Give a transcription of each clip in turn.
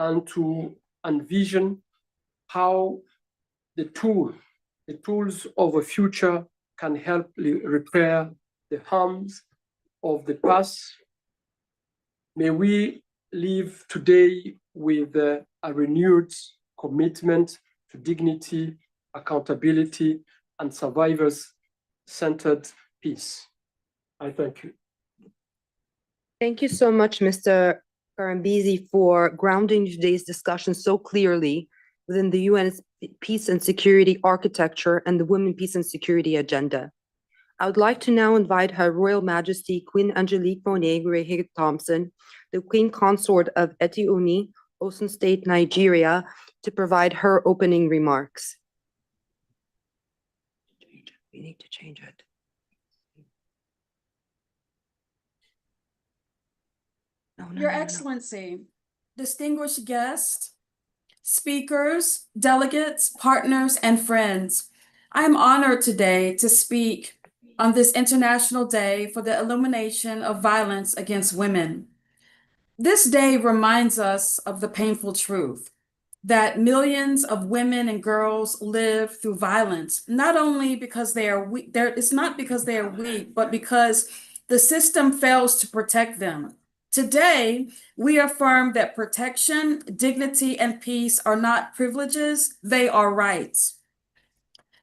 and to envision how the tools of the future can help repair the harms of the past. May we live today with a renewed commitment to dignity, accountability, and survivors-centered peace. I thank you. Thank you so much, Mr. Karambizi, for grounding today's discussion so clearly within the UN's peace and security architecture and the Women, Peace and Security agenda. I would like to now invite Her Royal Majesty Queen Angelique Fonegwe Thompson, the Queen Consort of Etioni, Osun State, Nigeria, to provide her opening remarks. We need to change it. Your Excellency, distinguished guests, speakers, delegates, partners, and friends, I am honored today to speak on this International Day for the Elimination of Violence against Women. This day reminds us of the painful truth that millions of women and girls live through violence, not only because they are weak, it's not because they are weak, but because the system fails to protect them. Today, we affirm that protection, dignity, and peace are not privileges, they are rights.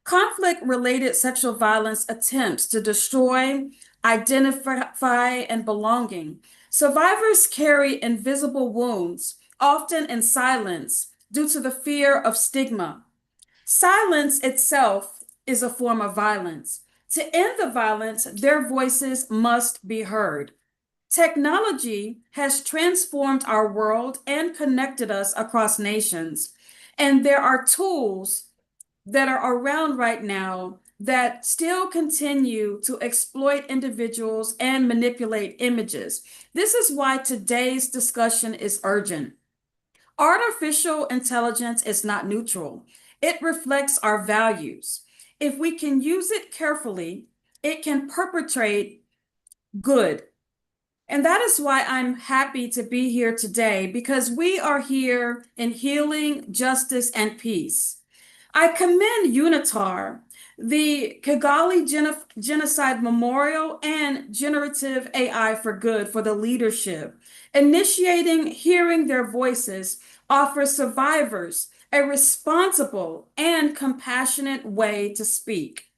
Conflict-related sexual violence attempts to destroy, identify, and belonging. Survivors carry invisible wounds, often in silence, due to the fear of stigma. Silence itself is a form of violence. To end the violence, their voices must be heard. Technology has transformed our world and connected us across nations. And there are tools that are around right now that still continue to exploit individuals and manipulate images. This is why today's discussion is urgent. Artificial intelligence is not neutral. It reflects our values. If we can use it carefully, it can perpetrate good. And that is why I'm happy to be here today, because we are here in healing, justice, and peace. I commend UNITAR, the Kigali Genocide Memorial, and Generative AI for Good for the leadership. Initiating Hearing Their Voices offers survivors a responsible and compassionate way to speak.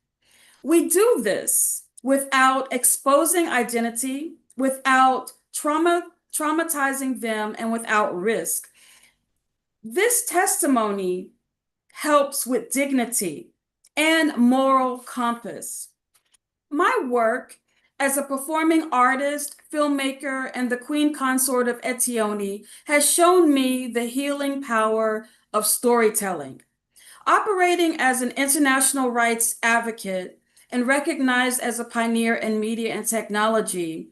We do this without exposing identity, without traumatizing them, and without risk. This testimony helps with dignity and moral compass. My work as a performing artist, filmmaker, and the Queen Consort of Etioni has shown me the healing power of storytelling. Operating as an international rights advocate and recognized as a pioneer in media and technology,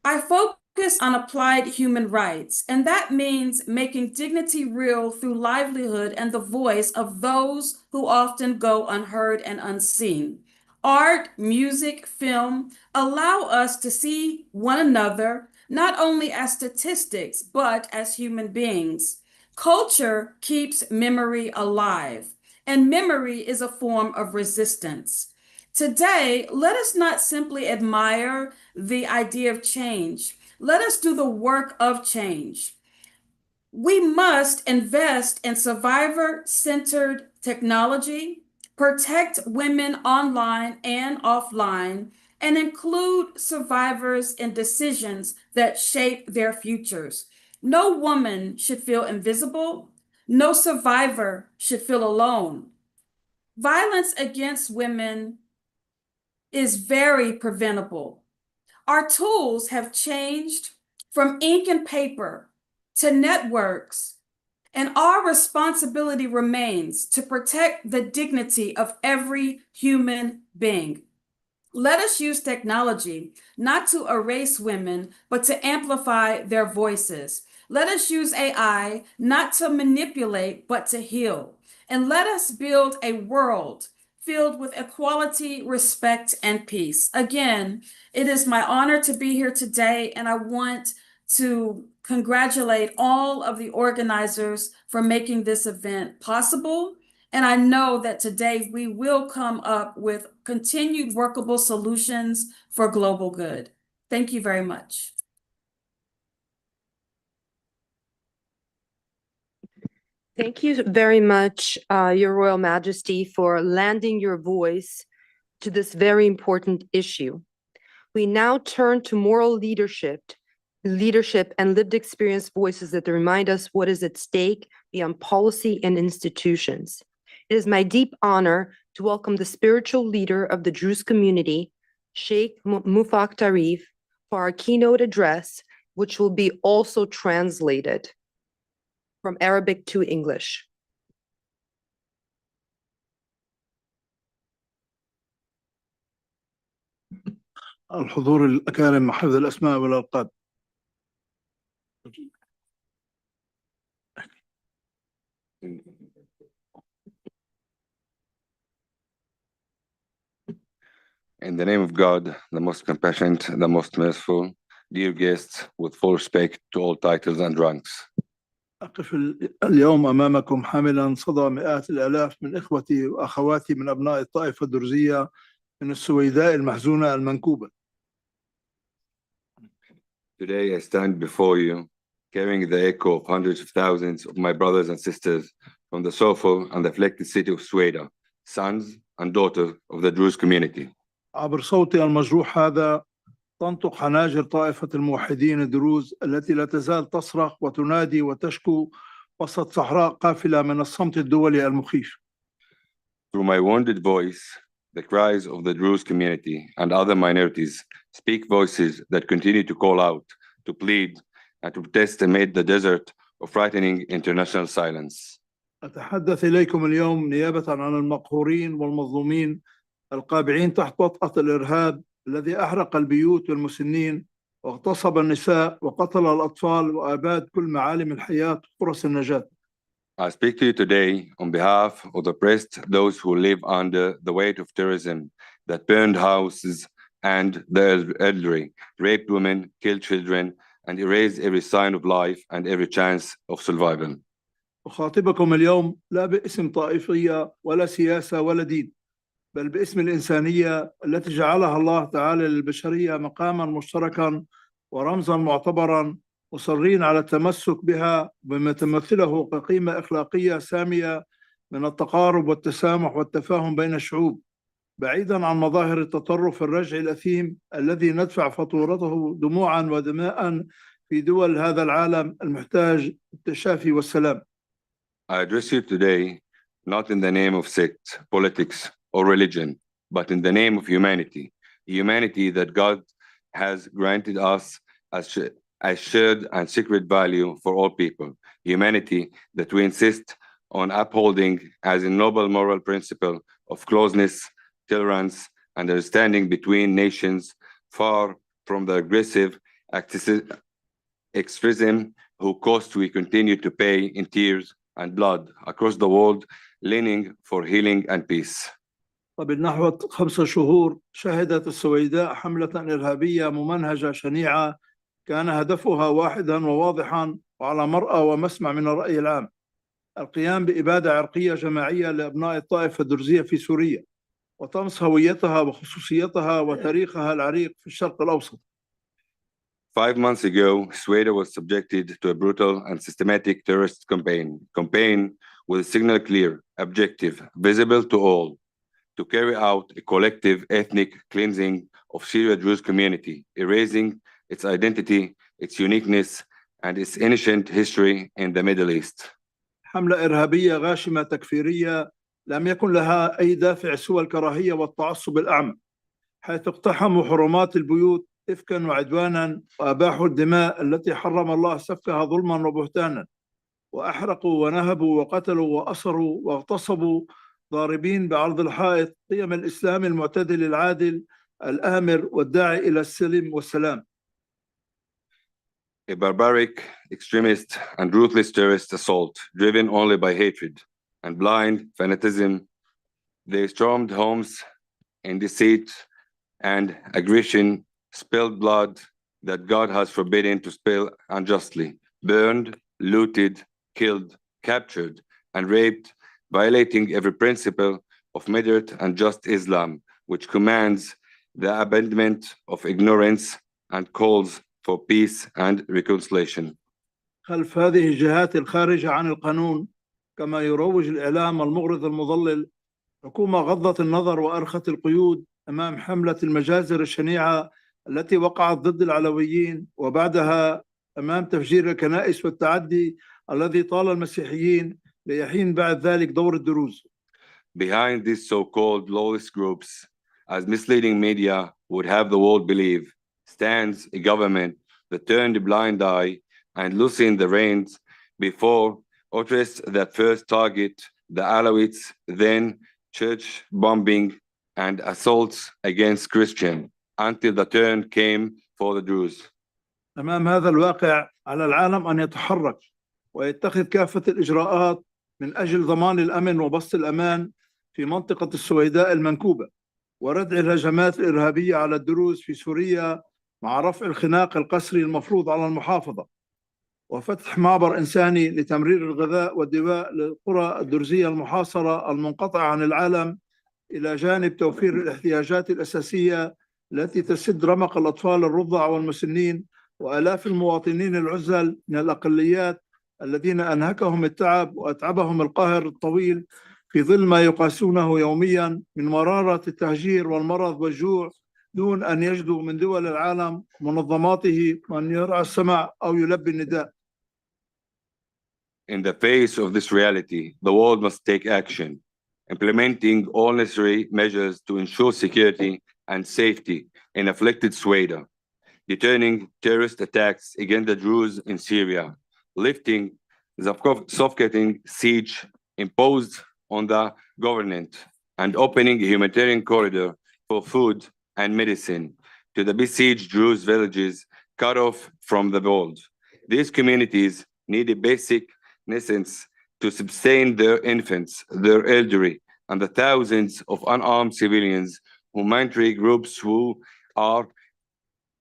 I focus on applied human rights, and that means making dignity real through livelihood and the voice of those who often go unheard and unseen. Art, music, film allow us to see one another not only as statistics, but as human beings. Culture keeps memory alive, and memory is a form of resistance. Today, let us not simply admire the idea of change. Let us do the work of change. We must invest in survivor-centered technology, protect women online and offline, and include survivors in decisions that shape their futures. No woman should feel invisible. No survivor should feel alone. Violence against women is very preventable. Our tools have changed from ink and paper to networks, and our responsibility remains to protect the dignity of every human being. Let us use technology not to erase women, but to amplify their voices. Let us use AI not to manipulate, but to heal. And let us build a world filled with equality, respect, and peace. Again, it is my honor to be here today, and I want to congratulate all of the organizers for making this event possible. And I know that today we will come up with continued workable solutions for global good. Thank you very much. Thank you very much, Your Royal Majesty, for lending your voice to this very important issue. We now turn to moral leadership and lived experience voices that remind us what is at stake beyond policy and institutions. It is my deep honor to welcome the spiritual leader of the Druze community, Sheikh Mufak Tarif, for our keynote address, which will be also translated from Arabic to English. الحضور الأكارم مع حفظ الأسماء والألقاب. In the name of God, the most compassionate, the most merciful, dear guests, with full respect to all titles and ranks. أقف اليوم أمامكم حاملا صدى مئات الآلاف من إخوتي وأخواتي من أبناء الطائفة الدرزية من السويداء المحزونة المنكوبة. Today I stand before you, carrying the echo of hundreds of thousands of my brothers and sisters from the soulful and afflicted city of Sweden, sons and daughters of the Druze community. عبر صوتي المجروح هذا تنطق حناجر طائفة الموحدين الدروز التي لا تزال تصرخ وتنادي وتشكو وسط صحراء قافلة من الصمت الدولي المخيف. Through my wounded voice, the cries of the Druze community and other minorities speak voices that continue to call out, to plead, and to protest amid the desert of frightening international silence. أتحدث إليكم اليوم نيابة عن المقهورين والمظلومين القابعين تحت وطأة الإرهاب الذي أحرق البيوت والمسنين واغتصب النساء وقتل الأطفال وأباد كل معالم الحياة وفرص النجاة. I speak to you today on behalf of the oppressed, those who live under the weight of terrorism that burned houses and the elderly, raped women, killed children, and erased every sign of life and every chance of survival. أخاطبكم اليوم لا باسم طائفية ولا سياسة ولا دين، بل باسم الإنسانية التي جعلها الله تعالى للبشرية مقاما مشتركا ورمزا معتبرا، مصرين على التمسك بها بما تمثله كقيمة أخلاقية سامية من التقارب والتسامح والتفاهم بين الشعوب، بعيدا عن مظاهر التطرف الرجعي الأثيم الذي ندفع فاتورته دموعا ودماء في دول هذا العالم المحتاج التشافي والسلام. I address you today not in the name of sect, politics, or religion, but in the name of humanity, humanity that God has granted us as shared and secret value for all people, humanity that we insist on upholding as a noble moral principle of closeness, tolerance, and understanding between nations, far from the aggressive extremism whose cost we continue to pay in tears and blood across the world, leaning for healing and peace. قبل نحو 5 شهور شهدت السويداء حملة إرهابية ممنهجة شنيعة كان هدفها واحدا وواضحا وعلى مرأى ومسمع من الرأي العام، القيام بإبادة عرقية جماعية لأبناء الطائفة الدرزية في سوريا وطمس هويتها وخصوصيتها وتاريخها العريق في الشرق الأوسط. 5 months ago, Sweden was subjected to a brutal and systematic terrorist campaign with a signal clear, objective, visible to all, to carry out a collective ethnic cleansing of Syria Druze community, erasing its identity, its uniqueness, and its ancient history in the Middle East. حملة إرهابية غاشمة تكفيرية لم يكن لها أي دافع سوى الكراهية والتعصب الأعمى، حيث اقتحموا حرمات البيوت إفكا وعدوانا وأباحوا الدماء التي حرم الله سفكها ظلما وبهتانا، وأحرقوا ونهبوا وقتلوا وأسروا واغتصبوا ضاربين بعرض الحائط قيم الإسلام المعتدل العادل الآمر والداعي إلى السلم والسلام. A barbaric, extremist, and ruthless terrorist assault driven only by hatred and blind fanaticism. They stormed homes in deceit and aggression, spilled blood, that God has forbidden to spill unjustly, burned, looted, killed, captured, and raped, violating every principle of moderate and just Islam, which commands the abandonment of ignorance and calls for peace and reconciliation. خلف هذه الجهات الخارجة عن القانون كما يروج الإعلام المغرض المضلل، حكومة غضت النظر وأرخت القيود أمام حملة المجازر الشنيعة التي وقعت ضد العلويين، وبعدها أمام تفجير الكنائس والتعدي الذي طال المسيحيين، ليحين بعد ذلك دور الدروز. Behind these so-called lawless groups, as misleading media would have the world believe, stands a government that turned a blind eye and loosened the reins before authorities that first target the Alawites, then church bombing and assaults against Christians, until the turn came for the Druze. أمام هذا الواقع على العالم أن يتحرك ويتخذ كافة الإجراءات من أجل ضمان الأمن وبسط الأمان في منطقة السويداء المنكوبة، وردع الهجمات الإرهابية على الدروز في سوريا مع رفع الخناق القسري المفروض على المحافظة، وفتح معبر إنساني لتمرير الغذاء والدواء للقرى الدرزية المحاصرة المنقطعة عن العالم، إلى جانب توفير الاحتياجات الأساسية التي تسد رمق الأطفال الرضع والمسنين وآلاف المواطنين العزل من الأقليات الذين أنهكهم التعب وأتعبهم القهر الطويل في ظل ما يقاسونه يوميا من مرارة التهجير والمرض والجوع، دون أن يجدوا من دول العالم منظماته من يرعى السمع أو يلبي النداء. In the face of this reality, the world must take action, implementing all necessary measures to ensure security and safety in afflicted Sweden, deterring terrorist attacks against the Druze in Syria, lifting the suffocating siege imposed on the government, and opening a humanitarian corridor for food and medicine to the besieged Druze villages cut off from the world. These communities need a basic necessities to sustain their infants, their elderly, and the thousands of unarmed civilians, humanitarian groups who are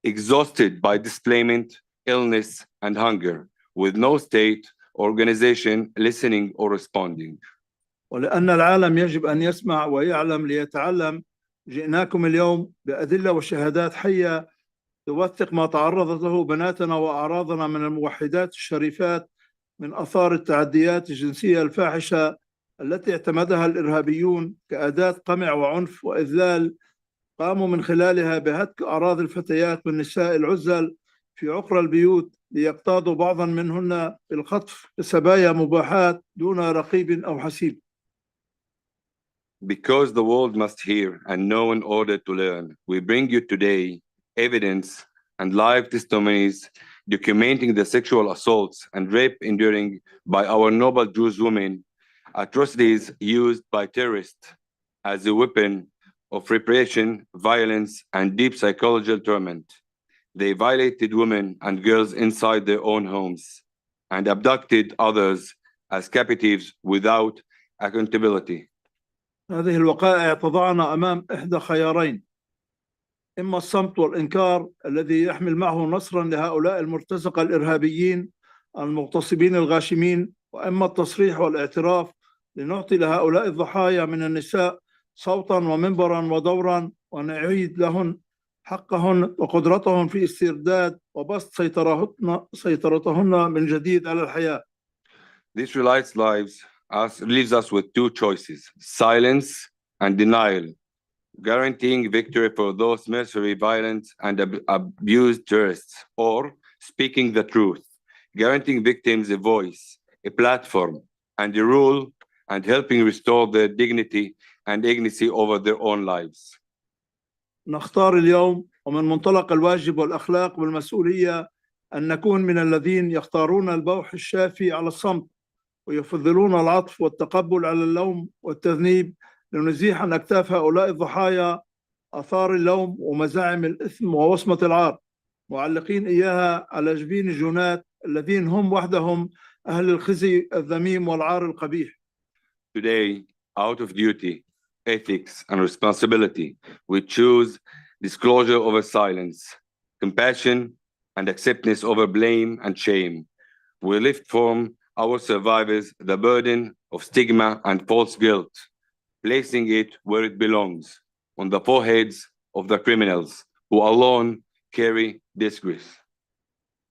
exhausted by displacement, illness, and hunger, with no state organization listening or responding. ولأن العالم يجب أن يسمع ويعلم ليتعلم، جئناكم اليوم بأدلة وشهادات حية توثق ما تعرضت له بناتنا وأعراضنا من الموحدات الشريفات من آثار التعديات الجنسية الفاحشة التي اعتمدها الإرهابيون كأداة قمع وعنف وإذلال، قاموا من خلالها بهتك أعراض الفتيات والنساء العزل في عقر البيوت ليقتادوا بعضا منهن بالخطف كسبايا مباحات دون رقيب أو حسيب. Because the world must hear and know in order to learn, we bring you today evidence and live testimonies documenting the sexual assaults and rape enduring by our noble Druze women, atrocities used by terrorists as a weapon of repression, violence, and deep psychological torment. They violated women and girls inside their own homes and abducted others as captives without accountability. هذه الوقائع تضعنا أمام إحدى خيارين: إما الصمت والإنكار الذي يحمل معه نصرا لهؤلاء المرتزقة الإرهابيين المغتصبين الغاشمين، وإما التصريح والاعتراف لنعطي لهؤلاء الضحايا من النساء صوتا ومنبرا ودورا، ونعيد لهن حقهن وقدرتهن في استرداد وبسط سيطرتهن من جديد على الحياة. This leaves us with two choices: silence and denial, guaranteeing victory for those mercenary, violent, and abused terrorists, or speaking the truth, guaranteeing victims a voice, a platform, and a rule, and helping restore their dignity and agency over their own lives. نختار اليوم ومن منطلق الواجب والأخلاق والمسؤولية أن نكون من الذين يختارون البوح الشافي على الصمت، ويفضلون العطف والتقبل على اللوم والتذنيب، لنزيح عن أكتاف هؤلاء الضحايا آثار اللوم ومزاعم الإثم ووصمة العار، معلقين إياها على جبين الجنات الذين هم وحدهم أهل الخزي الذميم والعار القبيح. Today, out of duty, ethics, and responsibility, we choose disclosure over silence, compassion and acceptance over blame and shame. We lift from our survivors the burden of stigma and false guilt, placing it where it belongs, on the foreheads of the criminals who alone carry disgrace.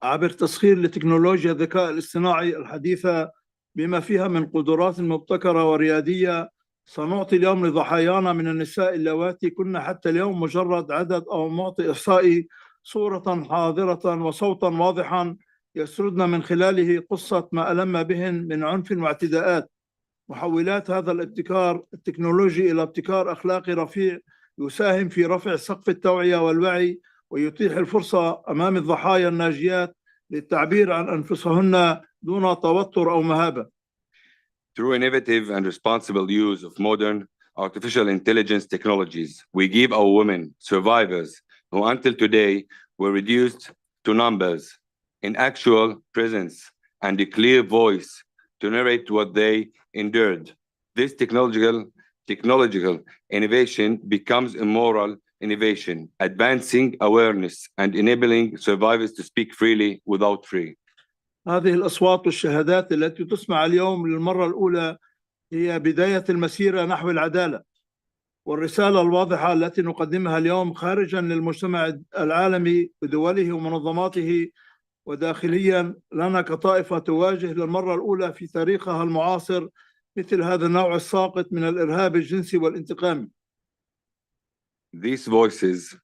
عبر تسخير لتكنولوجيا الذكاء الاصطناعي الحديثة بما فيها من قدرات مبتكرة وريادية، سنعطي اليوم لضحايانا من النساء اللواتي كنا حتى اليوم مجرد عدد أو معطي إحصائي صورة حاضرة وصوتا واضحا يسردنا من خلاله قصة ما ألم بهن من عنف واعتداءات. محولات هذا الابتكار التكنولوجي إلى ابتكار أخلاقي رفيع يساهم في رفع سقف التوعية والوعي ويتيح الفرصة أمام الضحايا الناجيات للتعبير عن أنفسهن دون توتر أو مهابة. Through innovative and responsible use of modern artificial intelligence technologies, we give our women survivors who until today were reduced to numbers in actual presence and a clear voice to narrate what they endured. This technological innovation becomes a moral innovation, advancing awareness and enabling survivors to speak freely without fear. هذه الأصوات والشهادات التي تسمع اليوم للمرة الأولى هي بداية المسيرة نحو العدالة، والرسالة الواضحة التي نقدمها اليوم خارجا للمجتمع العالمي بدوله ومنظماته وداخليا لنا كطائفة تواجه للمرة الأولى في تاريخها المعاصر مثل هذا النوع الساقط من الإرهاب الجنسي والانتقامي. These voices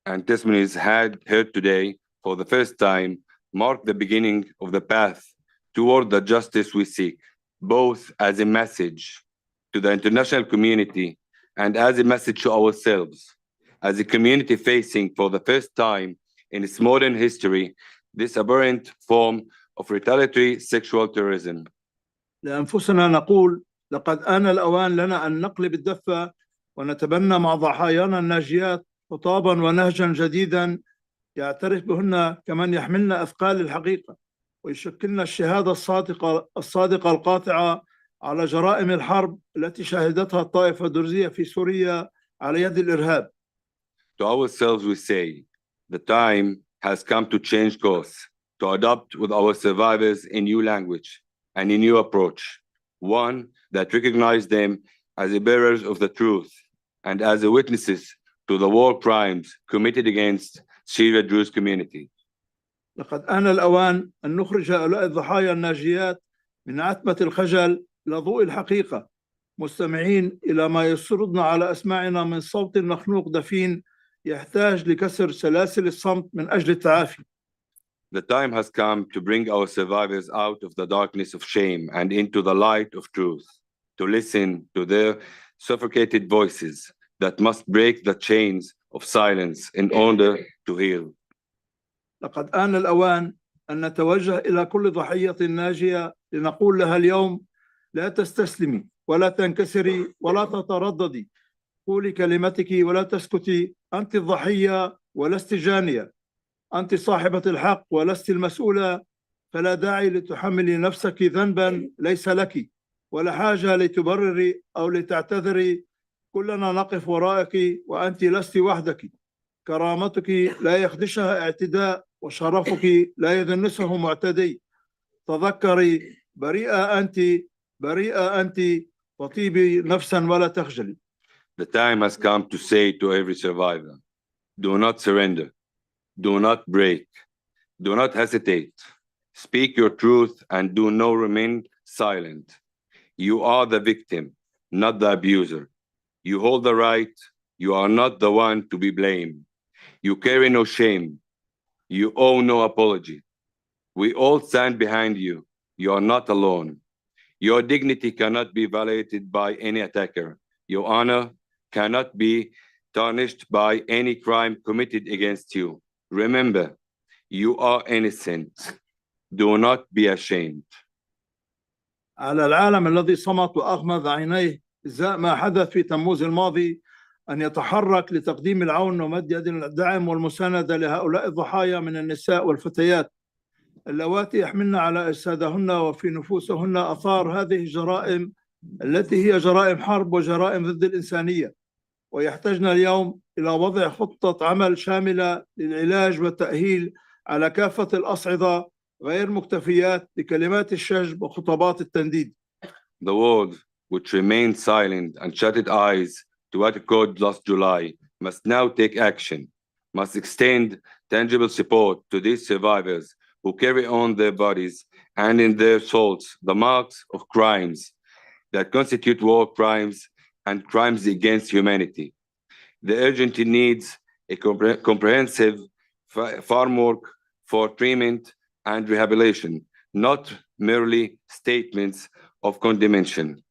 and testimonies heard today for the first time mark the beginning of the path toward the justice we seek, both as a message to the international community and as a message to ourselves, as a community facing for the first time in its modern history this aberrant form of retaliatory sexual terrorism. لأنفسنا نقول لقد آن الأوان لنا أن نقلب الدفة ونتبنى مع ضحايانا الناجيات خطابا ونهجا جديدا يعترف بهن كمن يحملن أثقال الحقيقة ويشكلن الشهادة الصادقة القاطعة على جرائم الحرب التي شهدتها الطائفة الدرزية في سوريا على يد الإرهاب. To ourselves we say, the time has come to change course, to adopt with our survivors a new language and a new approach, one that recognizes them as the bearers of the truth and as the witnesses to the war crimes committed against Syria Jewish community. لقد آن الأوان أن نخرج هؤلاء الضحايا الناجيات من عتمة الخجل إلى ضوء الحقيقة، مستمعين إلى ما يسردنا على أسماعنا من صوت مخنوق دفين يحتاج لكسر سلاسل الصمت من أجل التعافي. The time has come to bring our survivors out of the darkness of shame and into the light of truth, to listen to their suffocated voices that must break the chains of silence in order to heal. لقد آن الأوان أن نتوجه إلى كل ضحية ناجية لنقول لها اليوم: لا تستسلمي ولا تنكسري ولا تترددي، قولي كلمتك ولا تسكتي، أنت الضحية ولست جانية، أنت صاحبة الحق ولست المسؤولة، فلا داعي لتحملي نفسك ذنبا ليس لك، ولا حاجة لتبرري أو لتعتذري، كلنا نقف وراءك وأنت لست وحدك، كرامتك لا يخدشها اعتداء وشرفك لا يدنسه معتدي، تذكري بريئة أنت وطيبي نفسا ولا تخجلي. The time has come to say to every survivor, do not surrender, do not break, do not hesitate, speak your truth and do not remain silent. You are the victim, not the abuser. You hold the right, you are not the one to be blamed. You carry no shame, you owe no apology. We all stand behind you, you are not alone. Your dignity cannot be violated by any attacker. Your honor cannot be tarnished by any crime committed against you. Remember, you are innocent. Do not be ashamed. على العالم الذي صمت وأغمض عينيه إزاء ما حدث في تموز الماضي أن يتحرك لتقديم العون ومد يد الدعم والمساندة لهؤلاء الضحايا من النساء والفتيات اللواتي يحملن على أجسادهن وفي نفوسهن آثار هذه الجرائم التي هي جرائم حرب وجرائم ضد الإنسانية، ويحتاجنا اليوم إلى وضع خطة عمل شاملة للعلاج والتأهيل على كافة الأصعدة غير مكتفيات بكلمات الشجب وخطابات التنديد. The world, which remained silent and shut its eyes to what occurred last July, must now take action, must extend tangible support to these survivors who carry on their bodies and in their souls the marks of crimes that constitute war crimes and crimes against humanity. The urgent needs a comprehensive framework for treatment and rehabilitation, not merely statements of condemnation.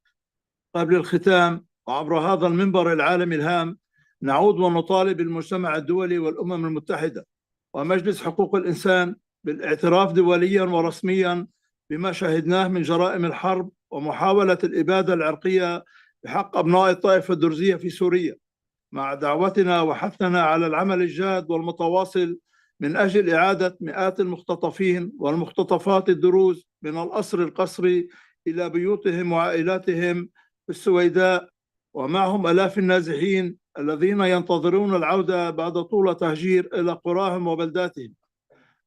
قبل الختام وعبر هذا المنبر العالمي الهام نعود ونطالب المجتمع الدولي والأمم المتحدة ومجلس حقوق الإنسان بالاعتراف دوليا ورسميا بما شهدناه من جرائم الحرب ومحاولة الإبادة العرقية بحق أبناء الطائفة الدرزية في سوريا، مع دعوتنا وحثنا على العمل الجاد والمتواصل من أجل إعادة مئات المختطفين والمختطفات الدروز من الأسر القسري إلى بيوتهم وعائلاتهم في السويداء، ومعهم آلاف النازحين الذين ينتظرون العودة بعد طول تهجير إلى قراهم وبلداتهم،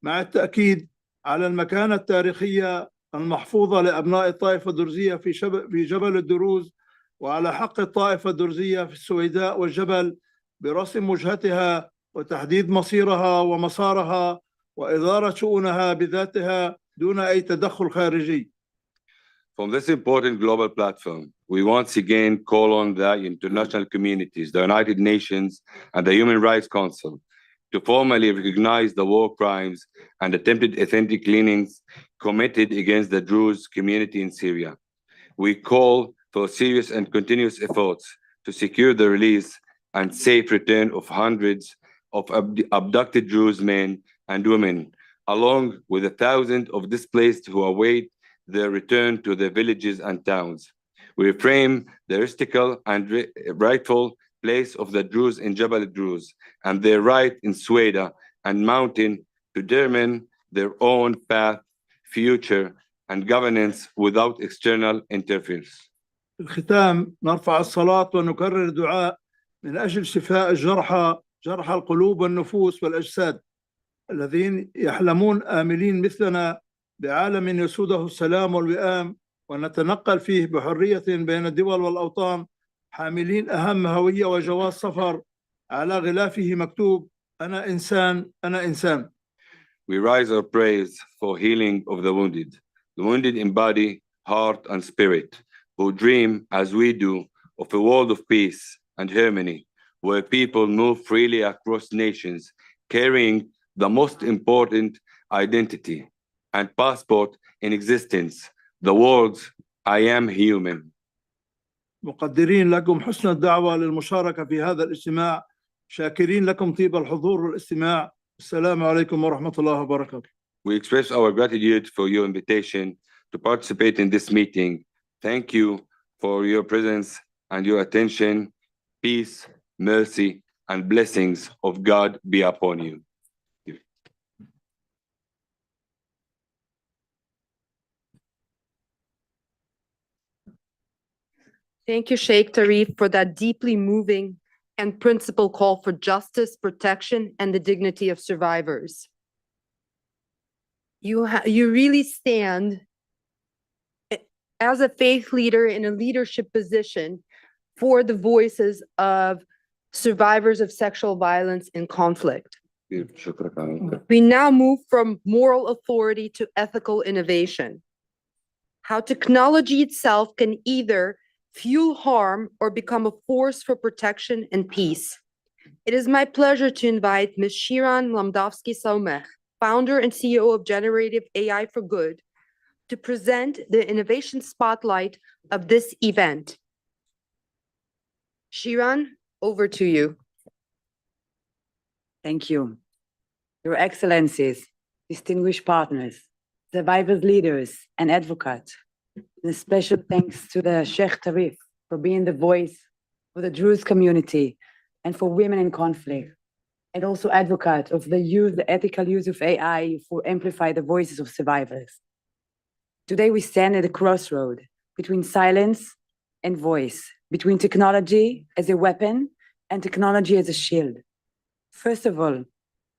مع التأكيد على المكانة التاريخية المحفوظة لأبناء الطائفة الدرزية في جبل الدروز، وعلى حق الطائفة الدرزية في السويداء والجبل برسم وجهتها وتحديد مصيرها ومسارها وإدارة شؤونها بذاتها دون أي تدخل خارجي. From this important global platform, we once again call on the international communities, the United Nations, and the Human Rights Council to formally recognize the war crimes and attempted ethnic cleanings committed against the Druze community in Syria. We call for serious and continuous efforts to secure the release and safe return of hundreds of abducted Druze men and women, along with the thousands of displaced who await their return to their villages and towns. We reframe the historical and rightful place of the Druze in Jabal Druze and their right in Sweda and Mountain to determine their own path, future, and governance without external interference. في الختام نرفع الصلاة ونكرر الدعاء من أجل شفاء جرحى القلوب والنفوس والأجساد الذين يحلمون آملين مثلنا بعالم يسوده السلام والوئام ونتنقل فيه بحرية بين الدول والأوطان حاملين أهم هوية وجواز سفر على غلافه مكتوب أنا إنسان أنا إنسان. We rise our praise for healing of the wounded in body, heart, and spirit, who dream, as we do, of a world of peace and harmony, where people move freely across nations, carrying the most important identity and passport in existence, the words, I am human. مقدرين لكم حسن الدعوة للمشاركة في هذا الاجتماع، شاكرين لكم طيب الحضور والاستماع. السلام عليكم ورحمة الله وبركاته. We express our gratitude for your invitation to participate in this meeting. Thank you for your presence and your attention. Peace, mercy, and blessings of God be upon you. Thank you, Sheikh Tarif, for that deeply moving and principled call for justice, protection, and the dignity of survivors. You really stand as a faith leader in a leadership position for the voices of survivors of sexual violence and conflict. We now move from moral authority to ethical innovation. How technology itself can either fuel harm or become a force for protection and peace. It is my pleasure to invite Ms. Shiran Lamdowski-Saumech, founder and CEO of Generative AI for Good, to present the innovation spotlight of this event. Shiran, over to you. Thank you. Your Excellencies, distinguished partners, survivors leaders, and advocates, and a special thanks to the Sheikh Tarif for being the voice for the Druze community and for women in conflict, and also advocate of the ethical use of AI for amplify the voices of survivors. Today we stand at a crossroad between silence and voice, between technology as a weapon and technology as a shield. First of all,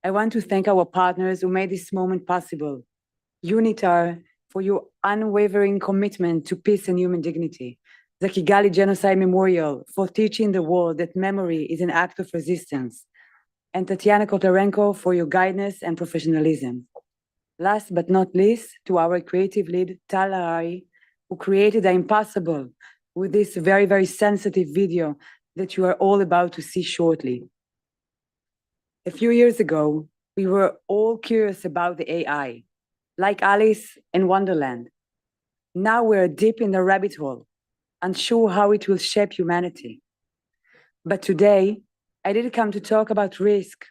I want to thank our partners who made this moment possible. UNITAR, for your unwavering commitment to peace and human dignity. The Kigali Genocide Memorial, for teaching the world that memory is an act of resistance. And Tatiana Kotarenko, for your guidance and professionalism. Last but not least, to our creative lead, Tal Harari, who created the impossible with this very, very sensitive video that you are all about to see shortly. A few years ago, we were all curious about the AI, like Alice in Wonderland. Now we're deep in the rabbit hole, unsure how it will shape humanity. But today, I didn't come to talk about risk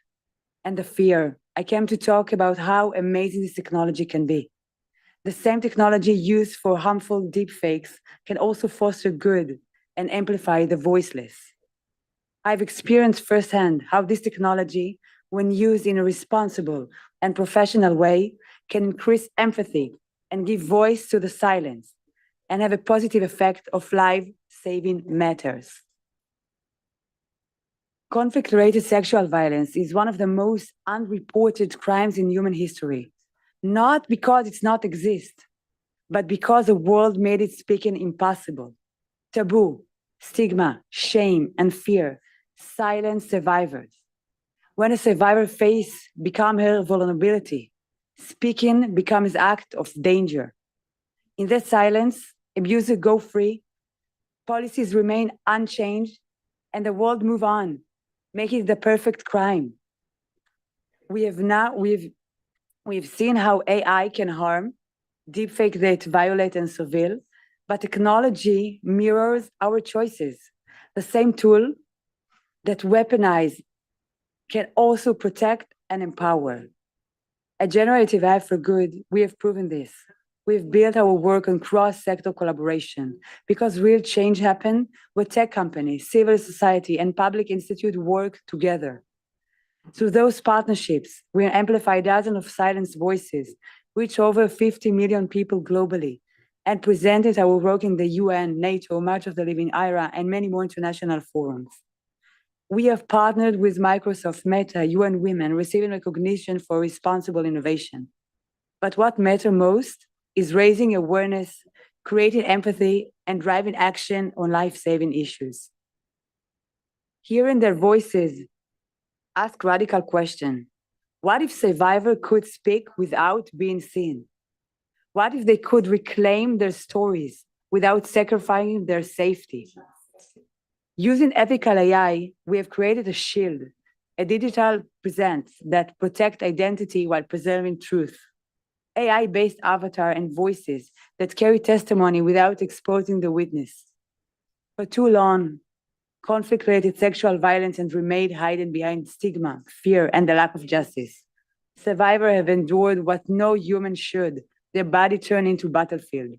and the fear. I came to talk about how amazing this technology can be. The same technology used for harmful deepfakes can also foster good and amplify the voiceless. I've experienced firsthand how this technology, when used in a responsible and professional way, can increase empathy and give voice to the silence and have a positive effect of life-saving matters. Conflict-related sexual violence is one of the most unreported crimes in human history, not because it's not exist, but because the world made its speaking impossible. Taboo, stigma, shame, and fear silence survivors. When a survivor face becomes her vulnerability, speaking becomes an act of danger. In that silence, abusers go free, policies remain unchanged, and the world move on, making it the perfect crime. We've seen how AI can harm, deepfake that violate and surveil, but technology mirrors our choices. The same tool that weaponize can also protect and empower. At Generative AI for Good, we have proven this. We've built our work on cross-sector collaboration because real change happens when tech companies, civil society, and public institutes work together. Through those partnerships, we amplify dozens of silenced voices, reach over 50 million people globally, and presented our work in the UN, NATO, March of the Living IRA, and many more international forums. We have partnered with Microsoft, Meta, UN Women, receiving recognition for responsible innovation. But what matters most is raising awareness, creating empathy, and driving action on life-saving issues. Hearing their voices, ask radical question. What if survivors could speak without being seen? What if they could reclaim their stories without sacrificing their safety? Using ethical AI, we have created a shield, a digital presence that protects identity while preserving truth. AI-based avatar and voices that carry testimony without exposing the witness. For too long, conflict-related sexual violence has remained hidden behind stigma, fear, and the lack of justice. Survivors have endured what no human should, their body turned into battlefield.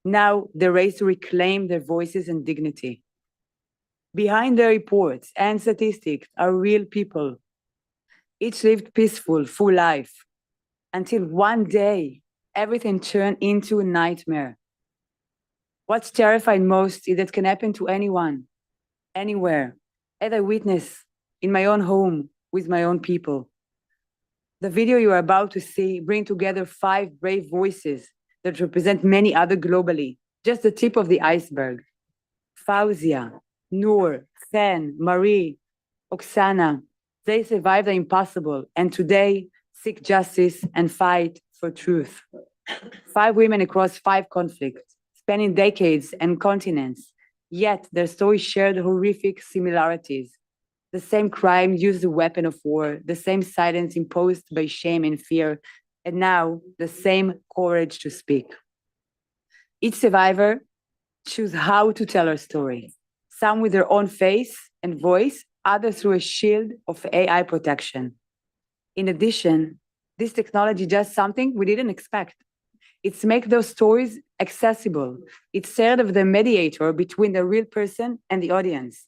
Now, the race to reclaim their voices and dignity. Behind the reports and statistics are real people. Each lived peaceful, full life, until one day, everything turned into a nightmare. What's terrifying most is that can happen to anyone, anywhere, as I witnessed in my own home with my own people. The video you are about to see brings together 5 brave voices that represent many other globally, just the tip of the iceberg. Fauzia, Noor, Chen, Marie, Oksana, they survived the impossible and today seek justice and fight for truth. 5 women across 5 conflicts, spanning decades and continents, yet their stories shared horrific similarities. The same crime used the weapon of war, the same silence imposed by shame and fear, and now the same courage to speak. Each survivor chooses how to tell her story, some with their own face and voice, others through a shield of AI protection. In addition, this technology does something we didn't expect. It's make those stories accessible. It served as the mediator between the real person and the audience.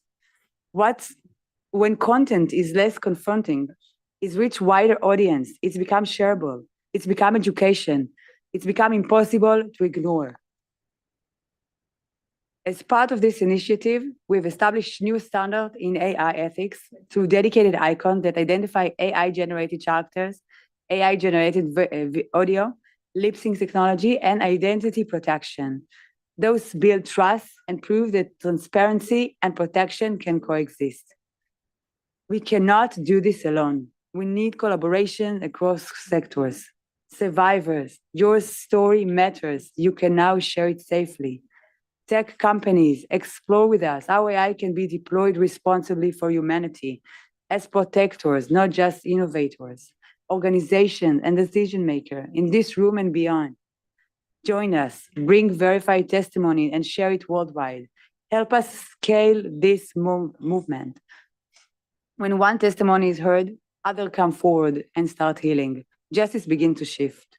When content is less confronting, it's reach wider audience, it's become shareable, it's become education, it's become impossible to ignore. As part of this initiative, we've established new standard in AI ethics through dedicated icons that identify AI-generated characters, AI-generated audio, lip sync technology, and identity protection. Those build trust and prove that transparency and protection can coexist. We cannot do this alone. We need collaboration across sectors. Survivors, your story matters. You can now share it safely. Tech companies, explore with us how AI can be deployed responsibly for humanity as protectors, not just innovators, organizations and decision makers in this room and beyond. Join us, bring verified testimony and share it worldwide. Help us scale this movement. When one testimony is heard, others come forward and start healing. Justice begins to shift.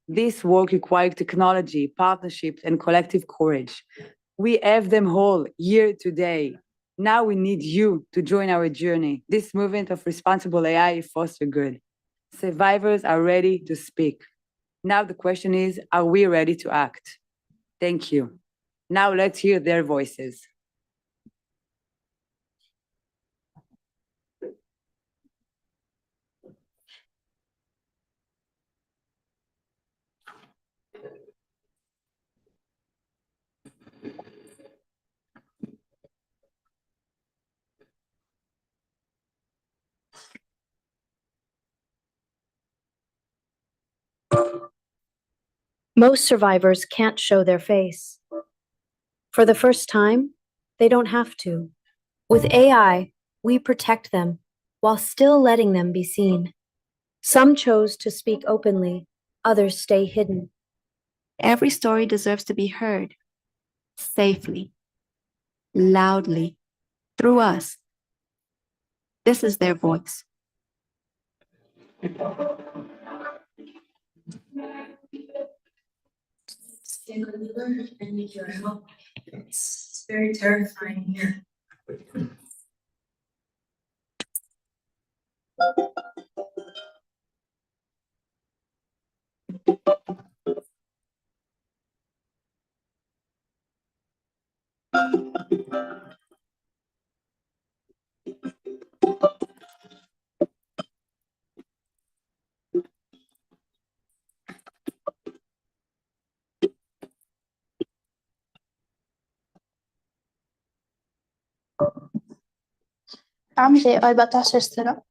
This work requires technology, partnerships, and collective courage. We have them all here today. Now we need you to join our journey. This movement of responsible AI fosters good. Survivors are ready to speak. Now the question is, are we ready to act? Thank you. Now let's hear their voices. Most survivors can't show their face. For the first time, they don't have to. With AI, we protect them while still letting them be seen. Some chose to speak openly, others stay hidden. Every story deserves to be heard safely, loudly, through us. This is their voice. I need your help. It's very terrifying here. عمري 14 سنة،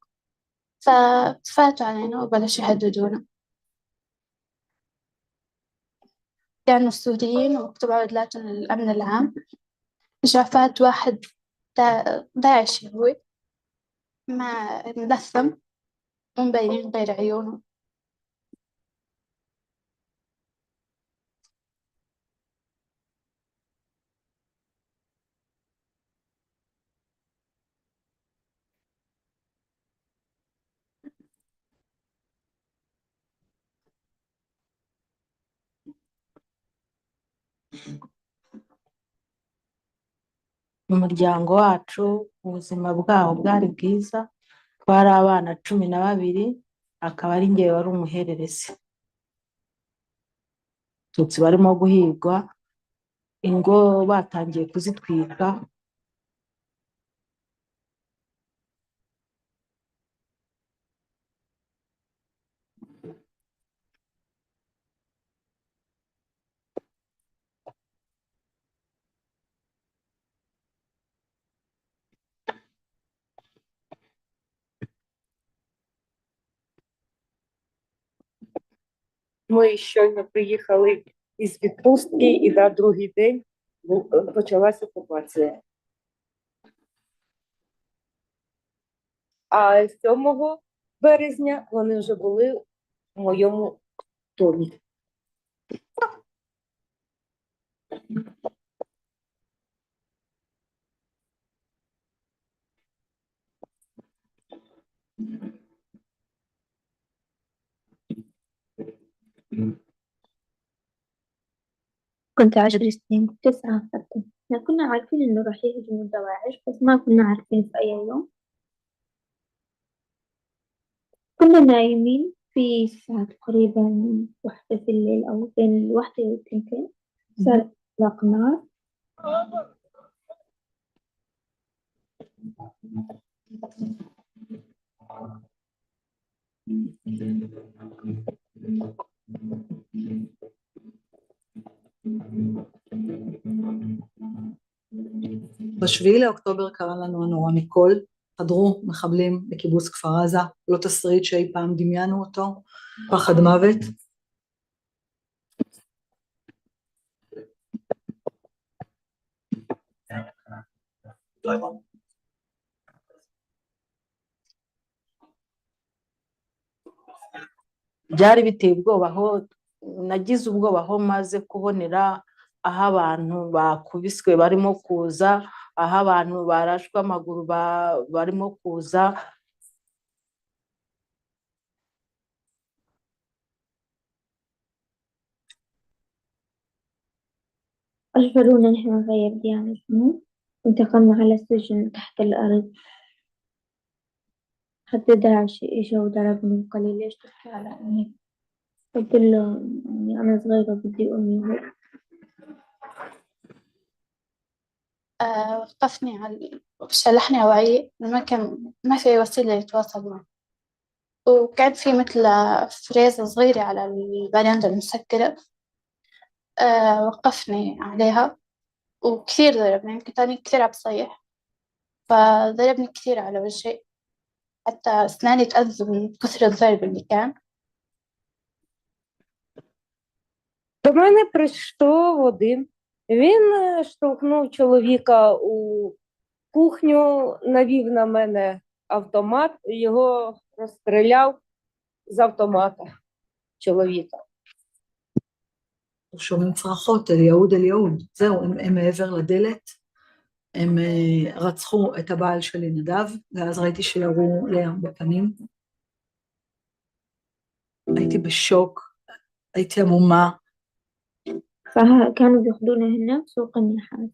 ففاتوا علينا وبلشوا يهددونا. كانوا سوريين ومكتوب على عدلاتهم الأمن العام. فات واحد داعشي هو ملثم ومبين غير عيونه. Mu muryango wacu ubuzima bwawo bwari bwiza, twari abana 12, akaba ari njye wari umuhererezi. Tutsi barimo guhigwa, ingo batangiye kuzitwika. Ми щойно приїхали із відпустки, і на другий день почалася окупація. А 7 березня вони вже були в моєму домі. كنت 10 سنين، كنت 9 فترة. احنا كنا عارفين إنه راح يهجموا الدواعش، بس ما كنا عارفين في أي يوم. كنا نايمين في الساعة تقريبا 1 في الليل أو بين 1 و2، صار إطلاق نار. בשביעי לאוקטובר קרה לנו הנורא מכל, חדרו מחבלים לקיבוץ כפר עזה, לא תסריט שאי פעם דמיינו אותו, פחד מוות. byari biteye ubwoba aho nagize ubwoba aho maze kubonera aho abantu bakubiswe barimo kuza, aho abantu barashwe amaguru barimo kuza. أجبرونا نحن نغير ديانتنا، انتقلنا على السجن تحت الأرض، حتى داعش إجا وضربني وقال لي ليش تحكي على أمي؟ قلت له إني أنا صغيرة بدي أمي هيك. وقفني شلحني وعي، ما في وسيلة يتواصل معه، وكان في مثل فريزة صغيرة على البرندة المسكرة. وقفني عليها وكثير ضربني، يمكن تاني كثير عم بصيح، فضربني كثير على وجهي حتى أسناني تأذوا من كثر الضرب اللي كان. До мене прийшов один. Він штовхнув чоловіка у кухню, навів на мене автомат, його розстріляв з автомата чоловіка. שומעים צרחות, אליהוד אליהוד, זהו, הם מעבר לדלת, הם רצחו את הבעל שלי נדב, ואז ראיתי שירו לים בפנים. הייתי בשוק, הייתי עמומה. فكانوا بياخدونا هنا سوق النحاس،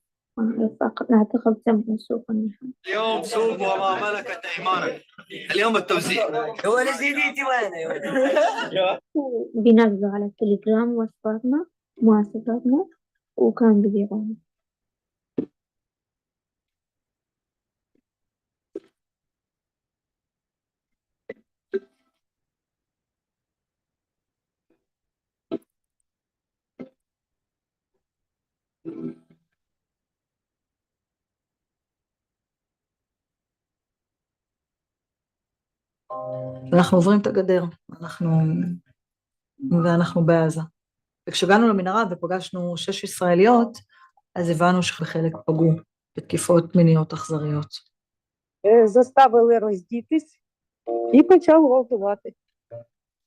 نعتقد سموه سوق النحاس. اليوم سوق وما ملكت ايمانك، اليوم التوزيع هو نزيديتي وين؟ بينزلوا على التليجرام وصفاتنا مواصفاتنا وكانوا بيبيعونا. אנחנו עוברים את הגדר, ואנחנו בעזה. וכשהגענו למנהרה ופגשנו 6 ישראליות, אז הבנו שחלק פגעו בתקיפות מיניות אכזריות. Заставили роздітись і почав гвалтувати.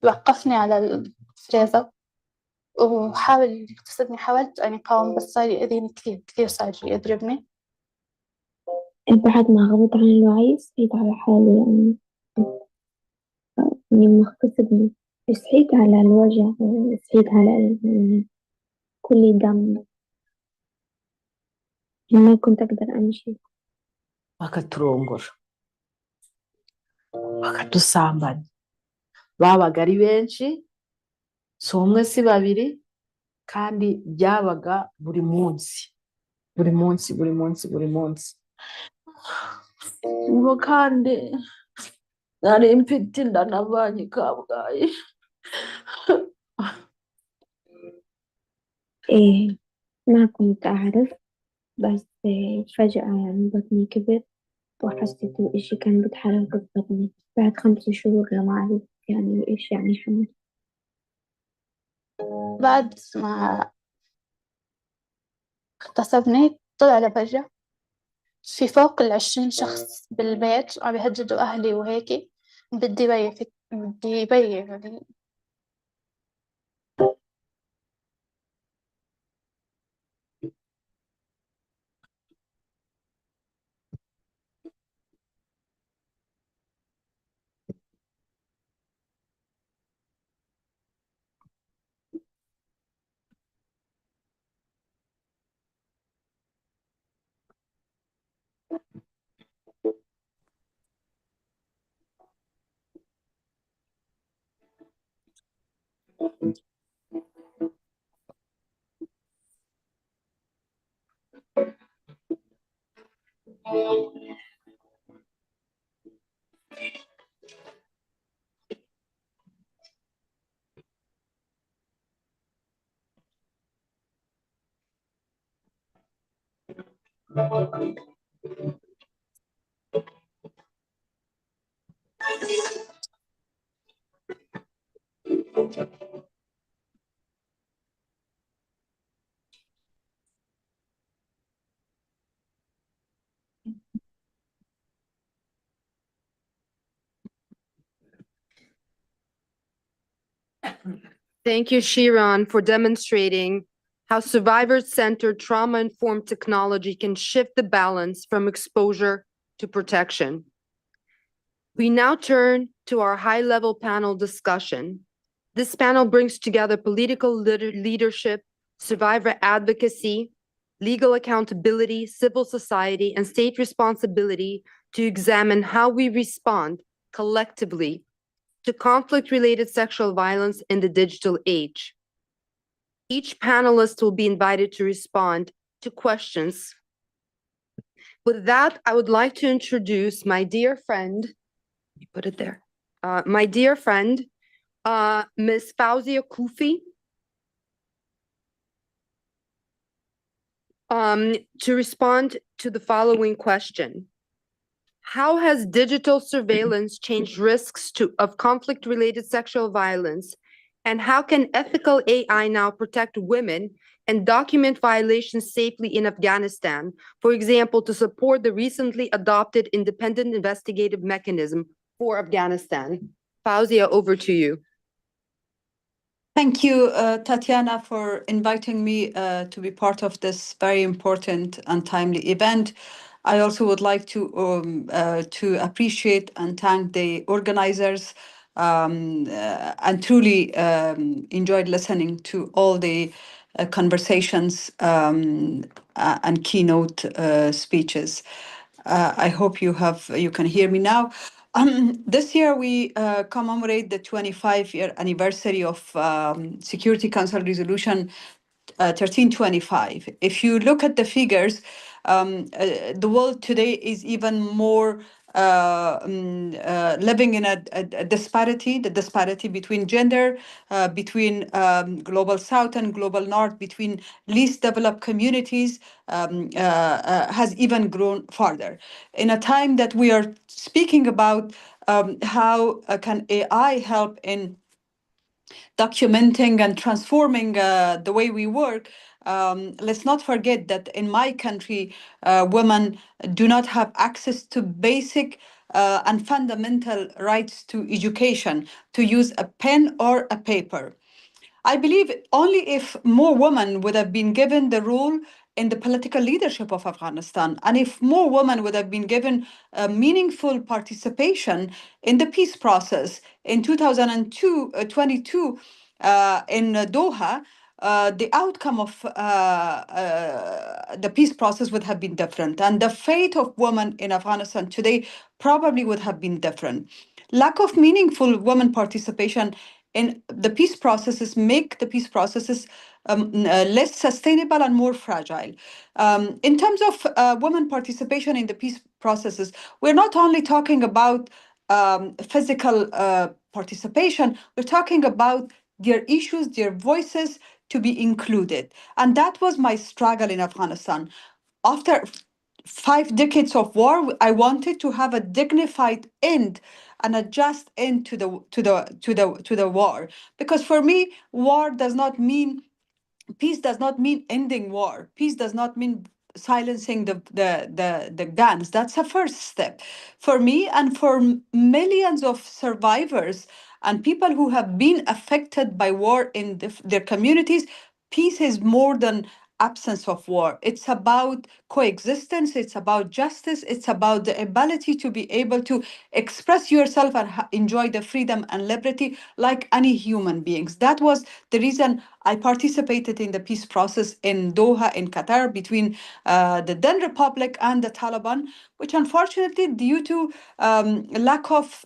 وقفني على الفريزة وحاول يغتصبني، حاولت أن أقاوم بس صار يأذيني كثير كثير، صار يضربني. بعد ما غبت عن الوعي صحيت على حالي، يعني إني مغتصبني، صحيت على الوجع، صحيت على كل دم، ما كنت أقدر أمشي. bakaturongora bakadusambanya, babaga ari benshi, si umwe si babiri, kandi byabaga buri munsi buri munsi buri munsi buri munsi. Ubwo kandi nari mfite inda navanye i Kabgayi. ما كنت أعرف، بس فجأة يعني بطني كبر وحسيت إشي كان بيتحرك ببطني بعد 5 شهور لما عرفت يعني إيش يعني حمل. بعد ما اغتصبني طلع لبرا، في فوق 20 شخص بالبيت عم يهددوا أهلي وهيك، بدي بي يعني. Thank you, Shiran, for demonstrating how survivor-centered trauma-informed technology can shift the balance from exposure to protection. We now turn to our high-level panel discussion. This panel brings together political leadership, survivor advocacy, legal accountability, civil society, and state responsibility to examine how we respond collectively to conflict-related sexual violence in the digital age. Each panelist will be invited to respond to questions. With that, I would like to introduce my dear friend, put it there, my dear friend, Ms. Fauzia Kufi, to respond to the following question. How has digital surveillance changed risks of conflict-related sexual violence? And how can ethical AI now protect women and document violations safely in Afghanistan? For example, to support the recently adopted independent investigative mechanism for Afghanistan. Fauzia, over to you. Thank you, Tatiana, for inviting me to be part of this very important and timely event. I also would like to appreciate and thank the organizers and truly enjoyed listening to all the conversations and keynote speeches. I hope you can hear me now. This year we commemorate the 25-year anniversary of Security Council Resolution 1325. If you look at the figures, the world today is even more living in a disparity, the disparity between gender, between global south and global north, between least developed communities, has even grown farther. In a time that we are speaking about how can AI help in documenting and transforming the way we work, let's not forget that in my country, women do not have access to basic and fundamental rights to education, to use a pen or a paper. I believe only if more women would have been given the role in the political leadership of Afghanistan, and if more women would have been given meaningful participation in the peace process in 2022 in Doha, the outcome of the peace process would have been different, and the fate of women in Afghanistan today probably would have been different. Lack of meaningful women participation in the peace processes make the peace processes less sustainable and more fragile. In terms of women participation in the peace processes, we're not only talking about physical participation, we're talking about their issues, their voices to be included. And that was my struggle in Afghanistan. After 5 decades of war, I wanted to have a dignified end and a just end to the war, because for me, war does not mean peace, does not mean ending war. Peace does not mean silencing the guns. That's a first step for me and for millions of survivors and people who have been affected by war in their communities. Peace is more than absence of war. It's about coexistence, it's about justice, it's about the ability to be able to express yourself and enjoy the freedom and liberty like any human beings. That was the reason I participated in the peace process in Doha, in Qatar, between the then Republic and the Taliban, which unfortunately, due to lack of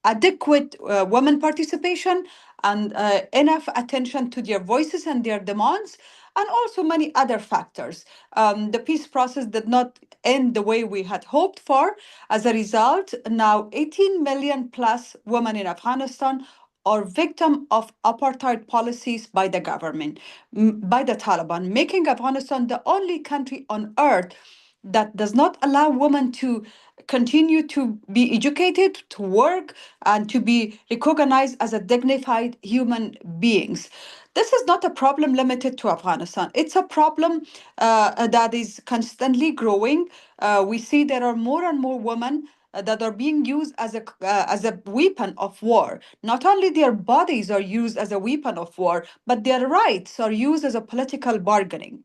adequate women participation and enough attention to their voices and their demands, and also many other factors. The peace process did not end the way we had hoped for. As a result, now 18 million plus women in Afghanistan or victim of apartheid policies by the government, by the Taliban, making Afghanistan the only country on earth that does not allow women to continue to be educated, to work, and to be recognized as a dignified human beings. This is not a problem limited to Afghanistan. It's a problem that is constantly growing. We see there are more and more women that are being used as a weapon of war. Not only their bodies are used as a weapon of war, but their rights are used as a political bargaining.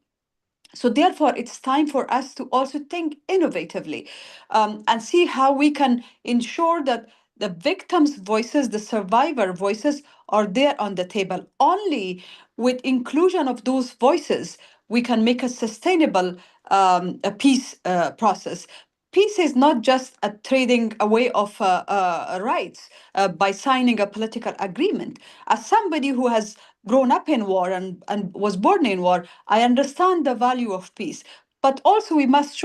So therefore, it's time for us to also think innovatively and see how we can ensure that the victims' voices, the survivor voices are there on the table. Only with inclusion of those voices, we can make a sustainable a peace process. Peace is not just a trading away of rights by signing a political agreement. As somebody who has grown up in war and was born in war, I understand the value of peace. But also we must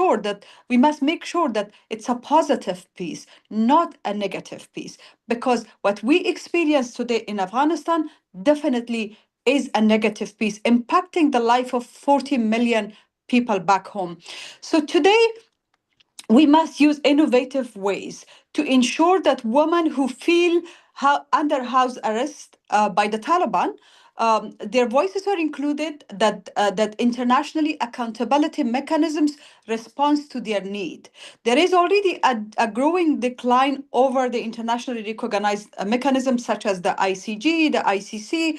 make sure that it's a positive peace, not a negative peace. Because what we experience today in Afghanistan definitely is a negative peace, impacting the life of 40 million people back home. So today, we must use innovative ways to ensure that women who feel under house arrest by the Taliban, their voices are included, that internationally accountability mechanisms respond to their need. There is already a growing decline over the internationally recognized mechanisms such as the ICG, the ICC,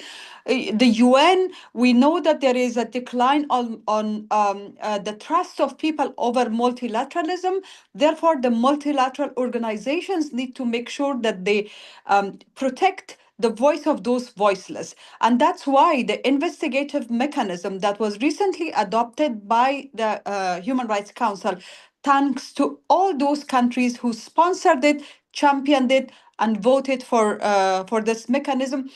the UN. We know that there is a decline on the trust of people over multilateralism. Therefore, the multilateral organizations need to make sure that they protect the voice of those voiceless. And that's why the investigative mechanism that was recently adopted by the Human Rights Council, thanks to all those countries who sponsored it, championed it, and voted for this mechanism,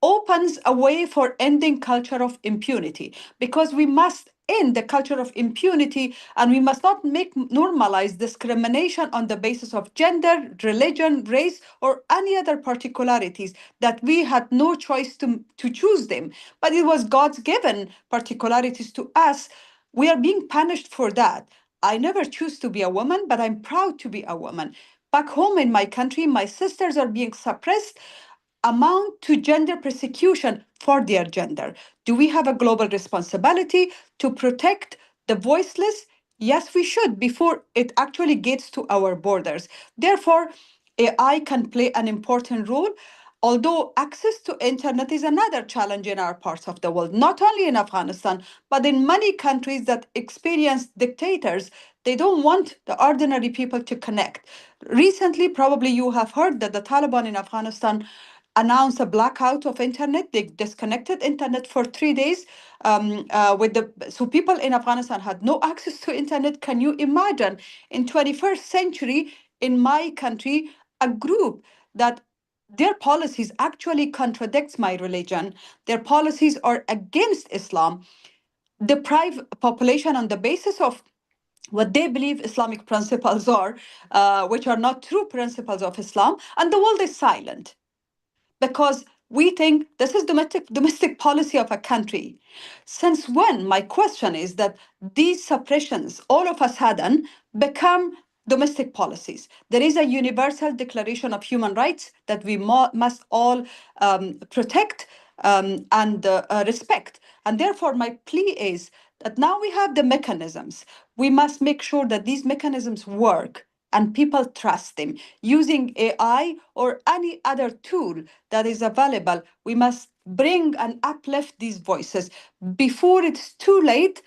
opens a way for ending culture of impunity, because we must end the culture of impunity, and we must not normalize discrimination on the basis of gender, religion, race, or any other particularities that we had no choice to choose them, but it was God's given particularities to us. We are being punished for that. I never choose to be a woman, but I'm proud to be a woman. Back home in my country, my sisters are being suppressed, amount to gender persecution for their gender. Do we have a global responsibility to protect the voiceless? Yes, we should, before it actually gets to our borders. Therefore, AI can play an important role. Although access to internet is another challenge in our parts of the world, not only in Afghanistan, but in many countries that experience dictators, they don't want the ordinary people to connect. Recently, probably you have heard that the Taliban in Afghanistan announced a blackout of internet. They disconnected internet for 3 days. So people in Afghanistan had no access to internet. Can you imagine in 21st century in my country, a group that their policies actually contradicts my religion, their policies are against Islam, deprive population on the basis of what they believe Islamic principles are, which are not true principles of Islam, and the world is silent because we think this is domestic policy of a country. Since when, my question is, that these suppressions, all of a sudden, become domestic policies? There is a universal declaration of human rights that we must all protect and respect. And therefore, my plea is that now we have the mechanisms. We must make sure that these mechanisms work and people trust them. Using AI or any other tool that is available, we must bring and uplift these voices before it's too late,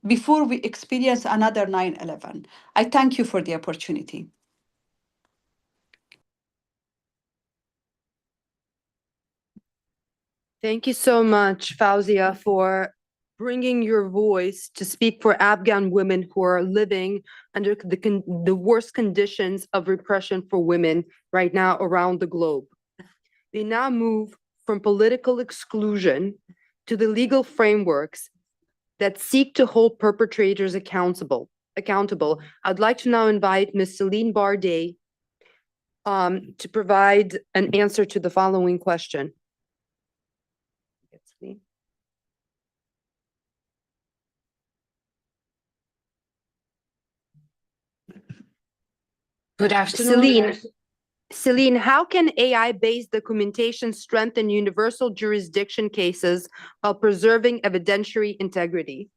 before we experience another 9/11. I thank you for the opportunity. Thank you so much, Fauzia, for bringing your voice to speak for Afghan women who are living under the worst conditions of repression for women right now around the globe. They now move from political exclusion to the legal frameworks that seek to hold perpetrators accountable. I'd like to now invite Ms. Celine Bardet to provide an answer to the following question. Good afternoon. Celine, how can AI-based documentation strengthen universal jurisdiction cases while preserving evidentiary integrity?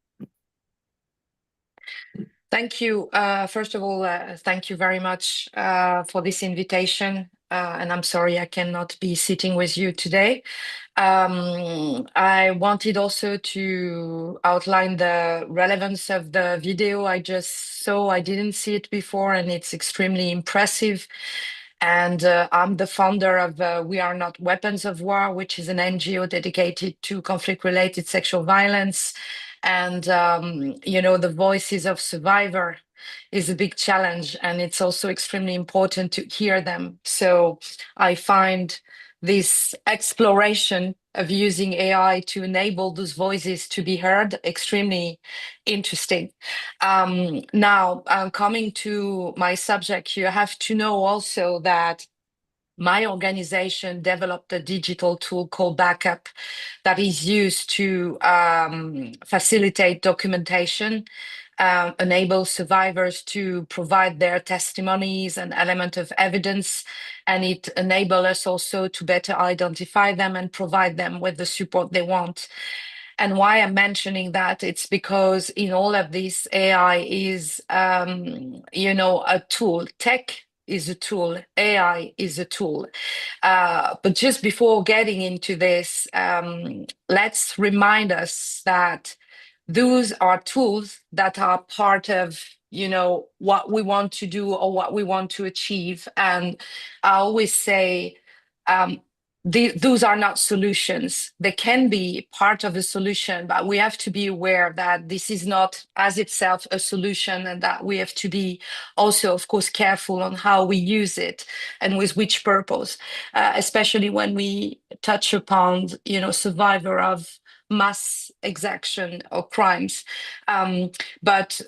Thank you. First of all, thank you very much for this invitation. And I'm sorry I cannot be sitting with you today. I wanted also to outline the relevance of the video I just saw. I didn't see it before, and it's extremely impressive. And I'm the founder of We Are Not Weapons of War, which is an NGO dedicated to conflict-related sexual violence. And, you know, the voices of survivor is a big challenge, and it's also extremely important to hear them. So I find this exploration of using AI to enable those voices to be heard extremely interesting. Now, coming to my subject, you have to know also that my organization developed a digital tool called Backup that is used to facilitate documentation, enable survivors to provide their testimonies and element of evidence, and it enables us also to better identify them and provide them with the support they want. And why I'm mentioning that, it's because in all of this, AI is, you know, a tool. Tech is a tool, AI is a tool. But just before getting into this, let's remind us that those are tools that are part of, you know, what we want to do or what we want to achieve. And I always say, those are not solutions. They can be part of a solution, but we have to be aware that this is not as itself a solution, and that we have to be also, of course, careful on how we use it and with which purpose, especially when we touch upon, you know, survivor of mass exaction or crimes. But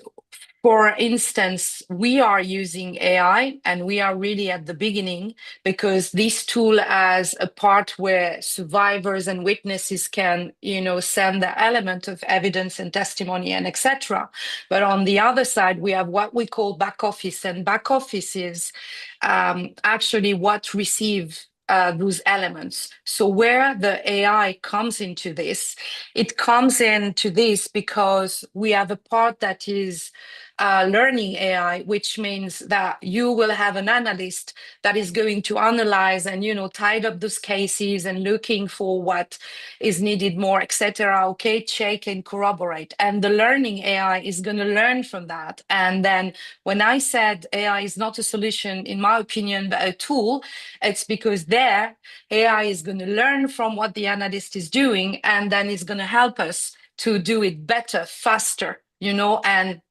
for instance, we are using AI, and we are really at the beginning, because this tool has a part where survivors and witnesses can, you know, send the element of evidence and testimony and etc. But on the other side, we have what we call back office, and back office is actually what receive those elements. So where the AI comes into this, it comes into this because we have a part that is learning AI, which means that you will have an analyst that is going to analyze and, you know, tidy up those cases and looking for what is needed more, etc. Okay, check and corroborate. And the learning AI is going to learn from that. And then when I said AI is not a solution, in my opinion, but a tool, it's because there AI is going to learn from what the analyst is doing, and then it's going to help us to do it better, faster, you know, and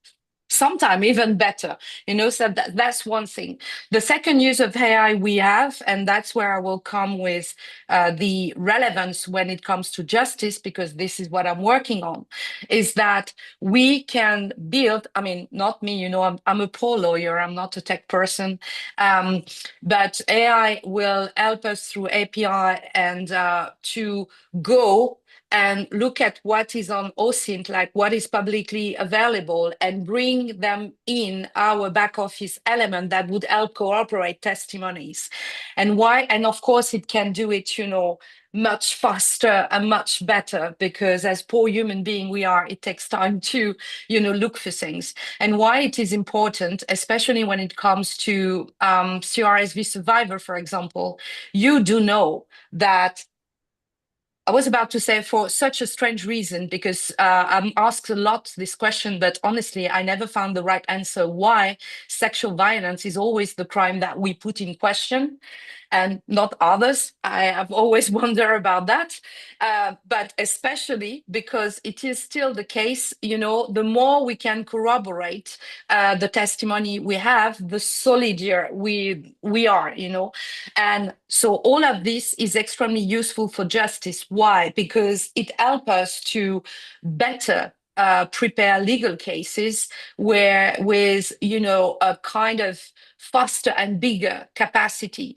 sometimes even better, you know. So that's one thing. The second use of AI we have, and that's where I will come with the relevance when it comes to justice, because this is what I'm working on, is that we can build, I mean, not me, you know, I'm a pro lawyer, I'm not a tech person, but AI will help us through API and to go and look at what is on OSINT, like what is publicly available, and bring them in our back office element that would help cooperate testimonies. And why? And of course, it can do it, you know, much faster and much better, because as poor human being we are, it takes time to, you know, look for things. And why it is important, especially when it comes to CRSV survivor, for example, you do know that I was about to say for such a strange reason, because I'm asked a lot this question, but honestly, I never found the right answer why sexual violence is always the crime that we put in question and not others. I have always wondered about that, but especially because it is still the case, you know, the more we can corroborate the testimony we have, the solider we are, you know. And so all of this is extremely useful for justice. Why? Because it helps us to better prepare legal cases where with, you know, a kind of faster and bigger capacity.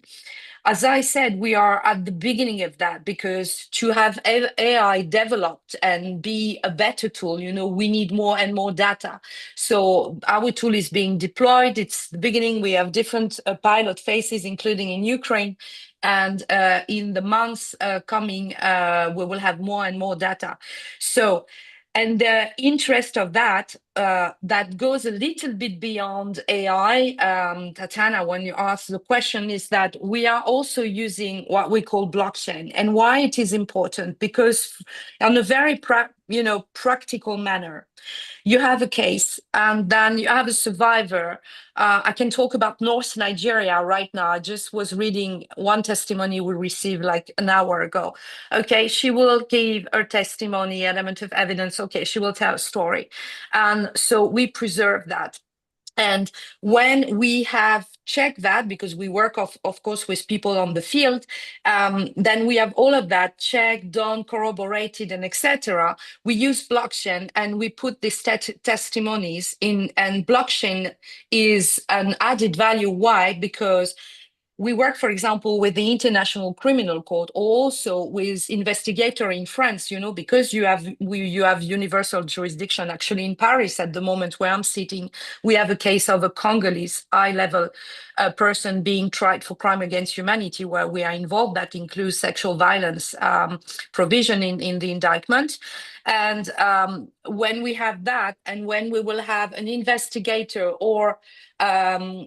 as I said, we are at the beginning of that, because to have AI developed and be a better tool, we need more and more data. So our tool is being deployed. It's the beginning. We have different pilot phases, including in Ukraine. And in the months coming, we will have more and more data. So, and the interest of that, that goes a little bit beyond AI, Tatiana, when you ask the question, is that we are also using what we call blockchain. And why it is important? Because on a very practical manner, you have a case and then you have a survivor. I can talk about North Nigeria right now. I just was reading one testimony we received like an hour ago. Okay, she will give her testimony, element of evidence. Okay, she will tell a story. And so we preserve that. And when we have checked that, because we work, of course, with people on the field, then we have all of that checked, done, corroborated, and etc. We use blockchain and we put these testimonies in, and blockchain is an added value. Why? Because we work, for example, with the International Criminal Court, also with investigator in France, because you have universal jurisdiction. Actually, in Paris, at the moment where I'm sitting, we have a case of a Congolese high-level person being tried for crime against humanity, where we are involved. That includes sexual violence provision in the indictment. And when we have that, and when we will have an investigator or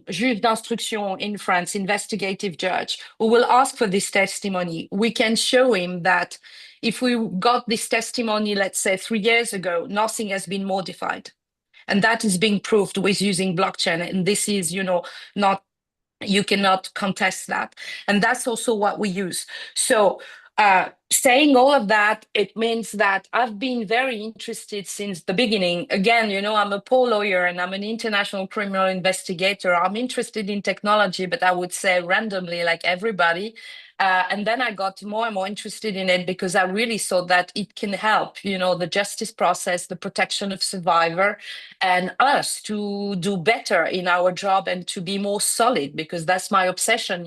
juge d'instruction in France, investigative judge, who will ask for this testimony, we can show him that if we got this testimony, let's say 3 years ago, nothing has been modified. And that is being proved with using blockchain. And this is, not, you cannot contest that. And that's also what we use. So saying all of that, it means that I've been very interested since the beginning. Again, I'm a poor lawyer and I'm an international criminal investigator. I'm interested in technology, but I would say randomly, like everybody. And then I got more and more interested in it because I really saw that it can help, the justice process, the protection of survivor, and us to do better in our job and to be more solid, because that's my obsession.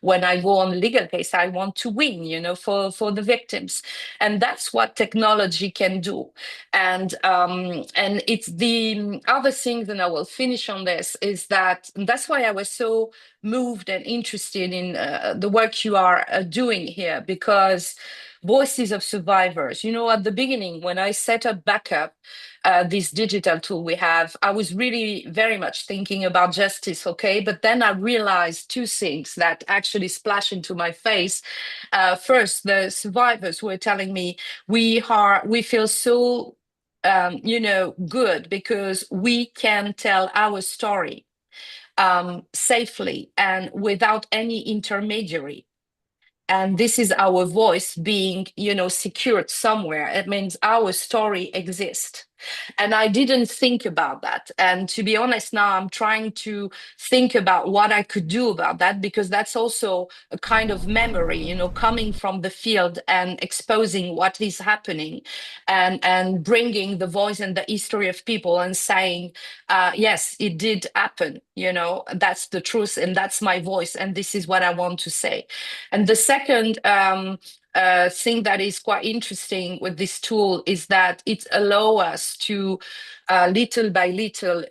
When I go on a legal case, I want to win, for the victims. And that's what technology can do. And it's the other thing, and I will finish on this, is that's why I was so moved and interested in the work you are doing here, because voices of survivors, at the beginning, when I set up backup, this digital tool we have, I was really very much thinking about justice, okay? But then I realized two things that actually splash into my face. First, the survivors were telling me, we feel so, good because we can tell our story safely and without any intermediary. And this is our voice being, secured somewhere. It means our story exists. And I didn't think about that. And to be honest, now I'm trying to think about what I could do about that, because that's also a kind of memory, coming from the field and exposing what is happening and bringing the voice and the history of people and saying, yes, it did happen. That's the truth and that's my voice. And this is what I want to say. And the second thing that is quite interesting with this tool is that it allows us to little by little,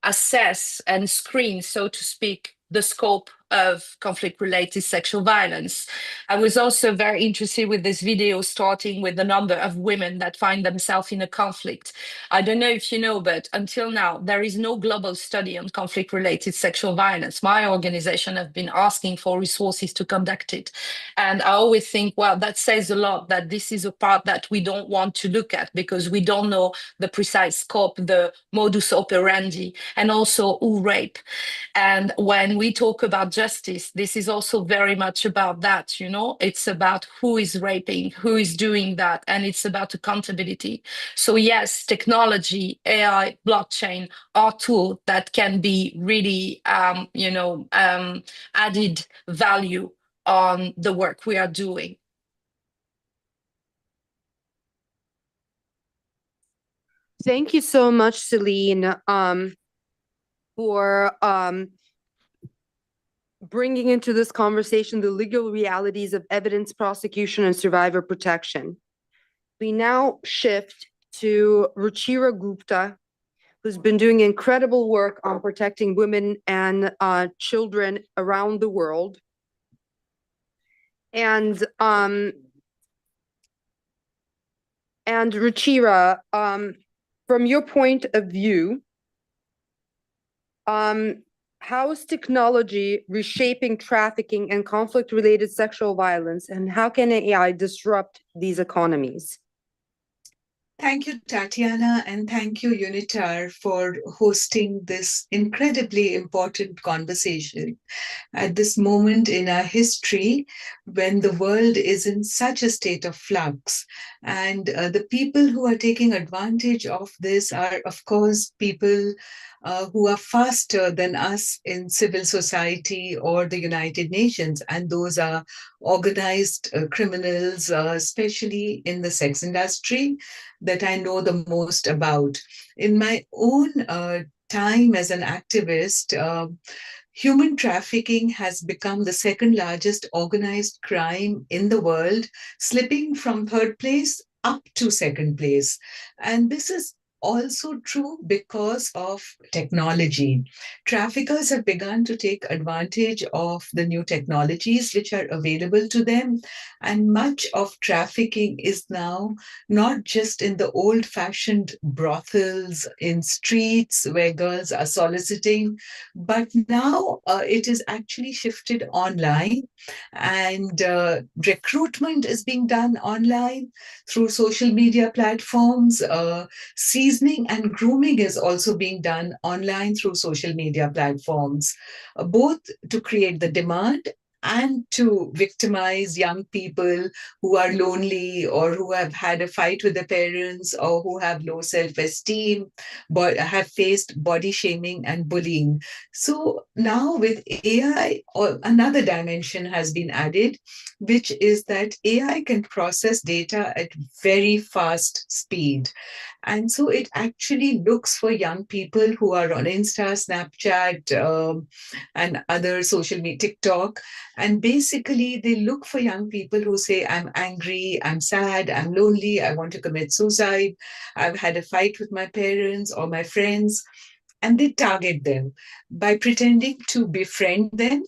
assess and screen, so to speak, the scope of conflict-related sexual violence. I was also very interested with this video, starting with the number of women that find themselves in a conflict. I don't know if you know, but until now, there is no global study on conflict-related sexual violence. My organization have been asking for resources to conduct it. And I always think, well, that says a lot, that this is a part that we don't want to look at because we don't know the precise scope, the modus operandi, and also who rape. And when we talk about justice, this is also very much about that, it's about who is raping, who is doing that, and it's about accountability. So yes, technology, AI, blockchain are tools that can be really, added value on the work we are doing. Thank you so much, Celine, for bringing into this conversation the legal realities of evidence prosecution and survivor protection. We now shift to Ruchira Gupta, who's been doing incredible work on protecting women and children around the world. And Ruchira, from your point of view, how is technology reshaping trafficking and conflict-related sexual violence, and how can AI disrupt these economies? Thank you, Tatiana, and thank you, UNITAR, for hosting this incredibly important conversation at this moment in our history when the world is in such a state of flux. And the people who are taking advantage of this are, of course, people who are faster than us in civil society or the United Nations. And those are organized criminals, especially in the sex industry, that I know the most about. In my own time as an activist, human trafficking has become the second largest organized crime in the world, slipping from third place up to second place. And this is also true because of technology. Traffickers have begun to take advantage of the new technologies which are available to them. And much of trafficking is now not just in the old-fashioned brothels in streets where girls are soliciting, but now it is actually shifted online, and recruitment is being done online through social media platforms. Seasoning and grooming is also being done online through social media platforms, both to create the demand and to victimize young people who are lonely or who have had a fight with their parents or who have low self-esteem, but have faced body shaming and bullying. So now with AI, another dimension has been added, which is that AI can process data at very fast speed. And so it actually looks for young people who are on Insta, Snapchat, and other social media, TikTok. And basically, they look for young people who say, I'm angry, I'm sad, I'm lonely, I want to commit suicide, I've had a fight with my parents or my friends. And they target them by pretending to befriend them.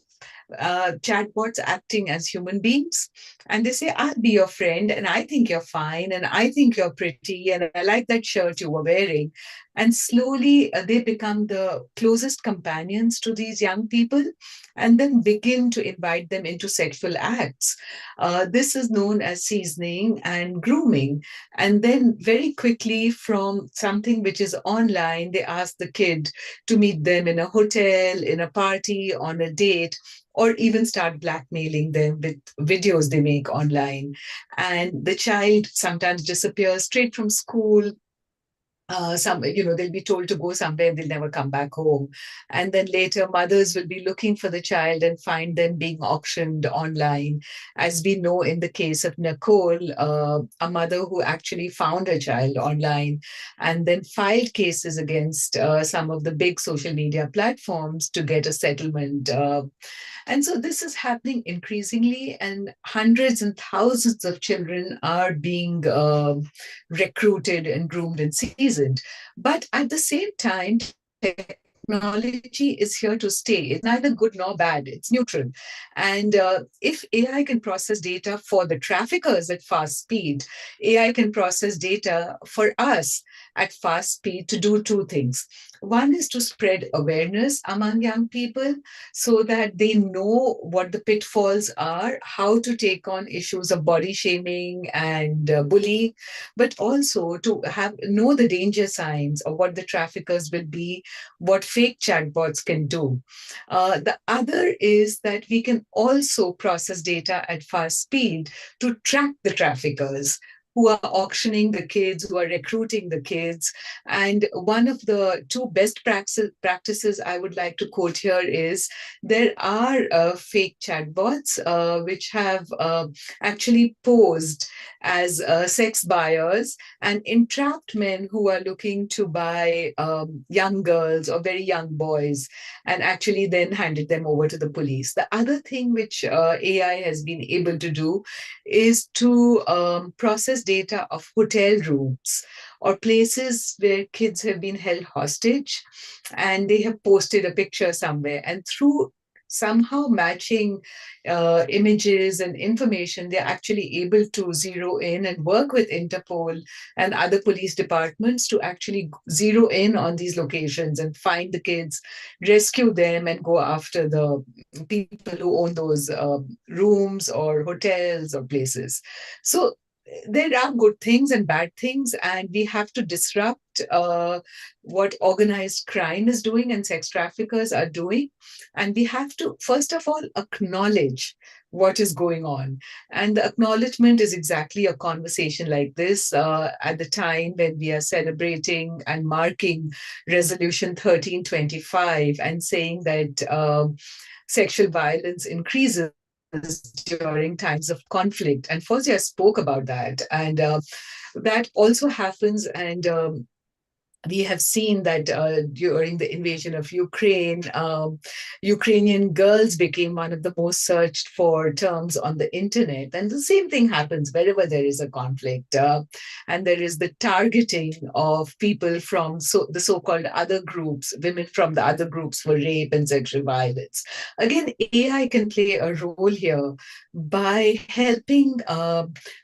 Chatbots acting as human beings, and they say, I'll be your friend, and I think you're fine, and I think you're pretty, and I like that shirt you were wearing. And slowly they become the closest companions to these young people and then begin to invite them into sexual acts. This is known as seasoning and grooming. And then very quickly, from something which is online, they ask the kid to meet them in a hotel, in a party, on a date, or even start blackmailing them with videos they make online. And the child sometimes disappears straight from school. They'll be told to go somewhere and they'll never come back home. And then later, mothers will be looking for the child and find them being auctioned online. As we know in the case of Nicole, a mother who actually found her child online and then filed cases against some of the big social media platforms to get a settlement. And so this is happening increasingly, and hundreds and thousands of children are being recruited and groomed and seasoned. But at the same time, technology is here to stay. It's neither good nor bad. It's neutral. And if AI can process data for the traffickers at fast speed, AI can process data for us at fast speed to do two things. One is to spread awareness among young people so that they know what the pitfalls are, how to take on issues of body shaming and bullying, but also to know the danger signs of what the traffickers will be, what fake chatbots can do. The other is that we can also process data at fast speed to track the traffickers. who are auctioning the kids, who are recruiting the kids. And one of the two best practices I would like to quote here is there are fake chatbots which have actually posed as sex buyers and entrapped men who are looking to buy young girls or very young boys, and actually then handed them over to the police. The other thing which AI has been able to do is to process data of hotel rooms or places where kids have been held hostage, and they have posted a picture somewhere. And through somehow matching images and information, they're actually able to zero in and work with Interpol and other police departments to actually zero in on these locations and find the kids, rescue them, and go after the people who own those rooms or hotels or places. So there are good things and bad things, and we have to disrupt what organized crime is doing and sex traffickers are doing. And we have to, first of all, acknowledge what is going on. And the acknowledgement is exactly a conversation like this at the time when we are celebrating and marking Resolution 1325 and saying that sexual violence increases during times of conflict. And Fawzia spoke about that. And that also happens. And we have seen that during the invasion of Ukraine, Ukrainian girls became one of the most searched for terms on the internet. And the same thing happens wherever there is a conflict. And there is the targeting of people from the so-called other groups, women from the other groups for rape and sexual violence. Again, AI can play a role here by helping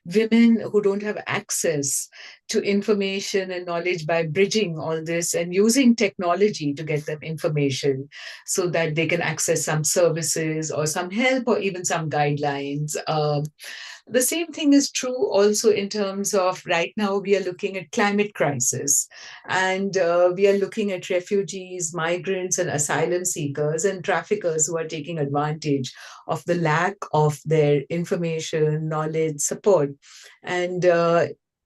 women who don't have access to information and knowledge by bridging all this and using technology to get them information so that they can access some services or some help or even some guidelines. The same thing is true also in terms of right now we are looking at climate crisis, and we are looking at refugees, migrants, and asylum seekers and traffickers who are taking advantage of the lack of their information, knowledge, support. And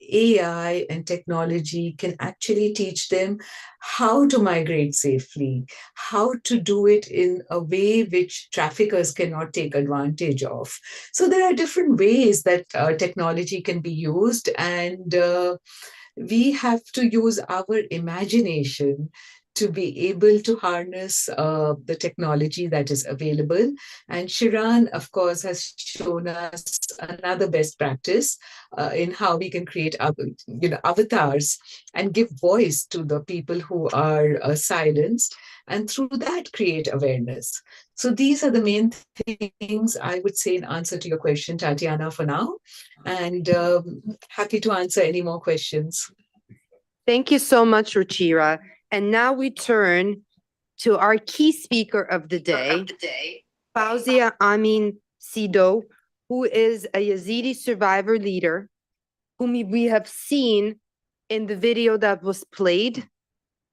AI and technology can actually teach them how to migrate safely, how to do it in a way which traffickers cannot take advantage of. So there are different ways that technology can be used, and we have to use our imagination to be able to harness the technology that is available. And Shiran, of course, has shown us another best practice in how we can create avatars and give voice to the people who are silenced, and through that create awareness. So these are the main things I would say in answer to your question, Tatiana, for now. And happy to answer any more questions. Thank you so much, Ruchira. And now we turn to our key speaker of the day, Fawzia Amin Sido, who is a Yazidi survivor leader, whom we have seen in the video that was played,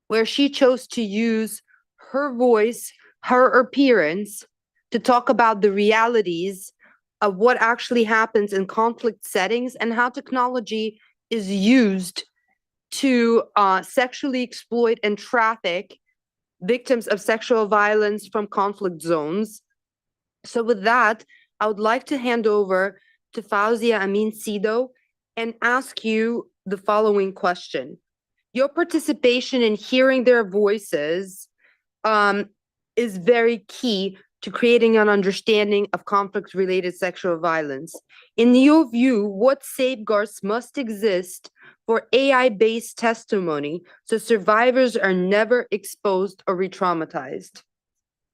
where she chose to use her voice, her appearance, to talk about the realities of what actually happens in conflict settings and how technology is used to sexually exploit and traffic victims of sexual violence from conflict zones. So with that, I would like to hand over to Fawzia Amin Sido and ask you the following question. Your participation in hearing their voices is very key to creating an understanding of conflict-related sexual violence. In your view, what safeguards must exist for AI-based testimony so survivors are never exposed or re-traumatized?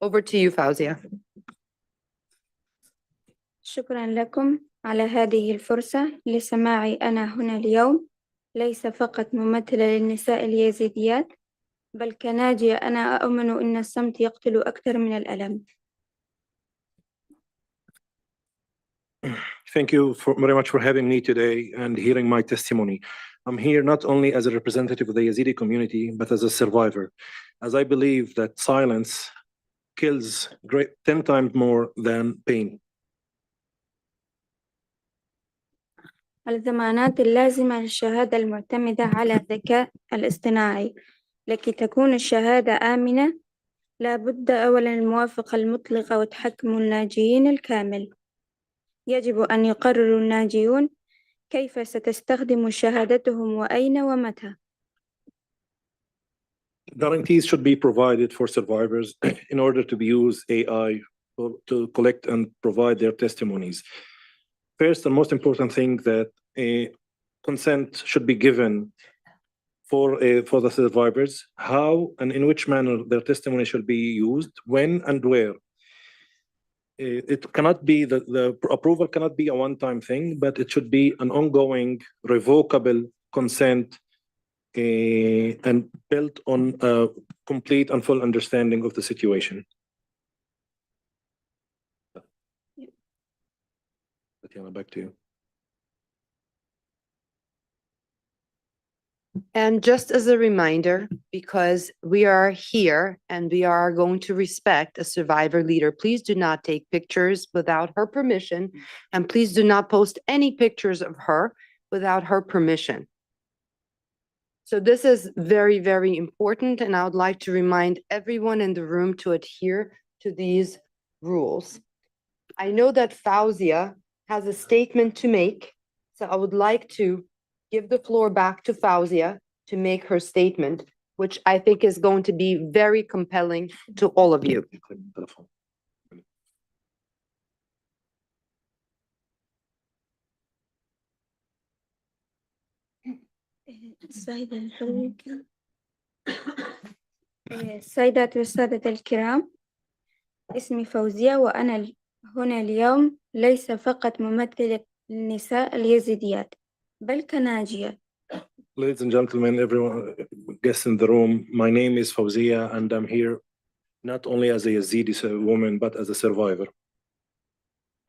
Over to you, Fawzia. شكرا لكم على هذه الفرصة لسماعي أنا هنا اليوم، ليس فقط ممثلة للنساء اليزيديات، بل كناجية أنا أؤمن أن الصمت يقتل أكثر من الألم. Thank you very much for having me today and hearing my testimony. I'm here not only as a representative of the Yazidi community, but as a survivor, as I believe that silence kills 10 times more than pain. الضمانات اللازمة للشهادة المعتمدة على الذكاء الاصطناعي. لكي تكون الشهادة آمنة لا بد أولا الموافقة المطلقة وتحكم الناجيين الكامل. يجب أن يقرر الناجيون كيف ستستخدم شهادتهم وأين ومتى. Guarantees should be provided for survivors in order to use AI to collect and provide their testimonies. First and most important thing that consent should be given for the survivors, how and in which manner their testimony should be used, when and where. It cannot be, the approval cannot be a one-time thing, but it should be an ongoing, revocable consent and built on a complete and full understanding of the situation. Tatiana, back to you. And just as a reminder, because we are here and we are going to respect a survivor leader, please do not take pictures without her permission, and please do not post any pictures of her without her permission. So this is very, very important, and I would like to remind everyone in the room to adhere to these rules. I know that Fauzia has a statement to make, so I would like to give the floor back to Fauzia to make her statement, which I think is going to be very compelling to all of you. السيدات والسادة الكرام، اسمي فوزية وأنا هنا اليوم ليس فقط ممثلة النساء اليزيديات بل كناجية. Ladies and gentlemen, everyone, guests in the room, my name is Fawzia and I'm here not only as a Yazidi woman but as a survivor.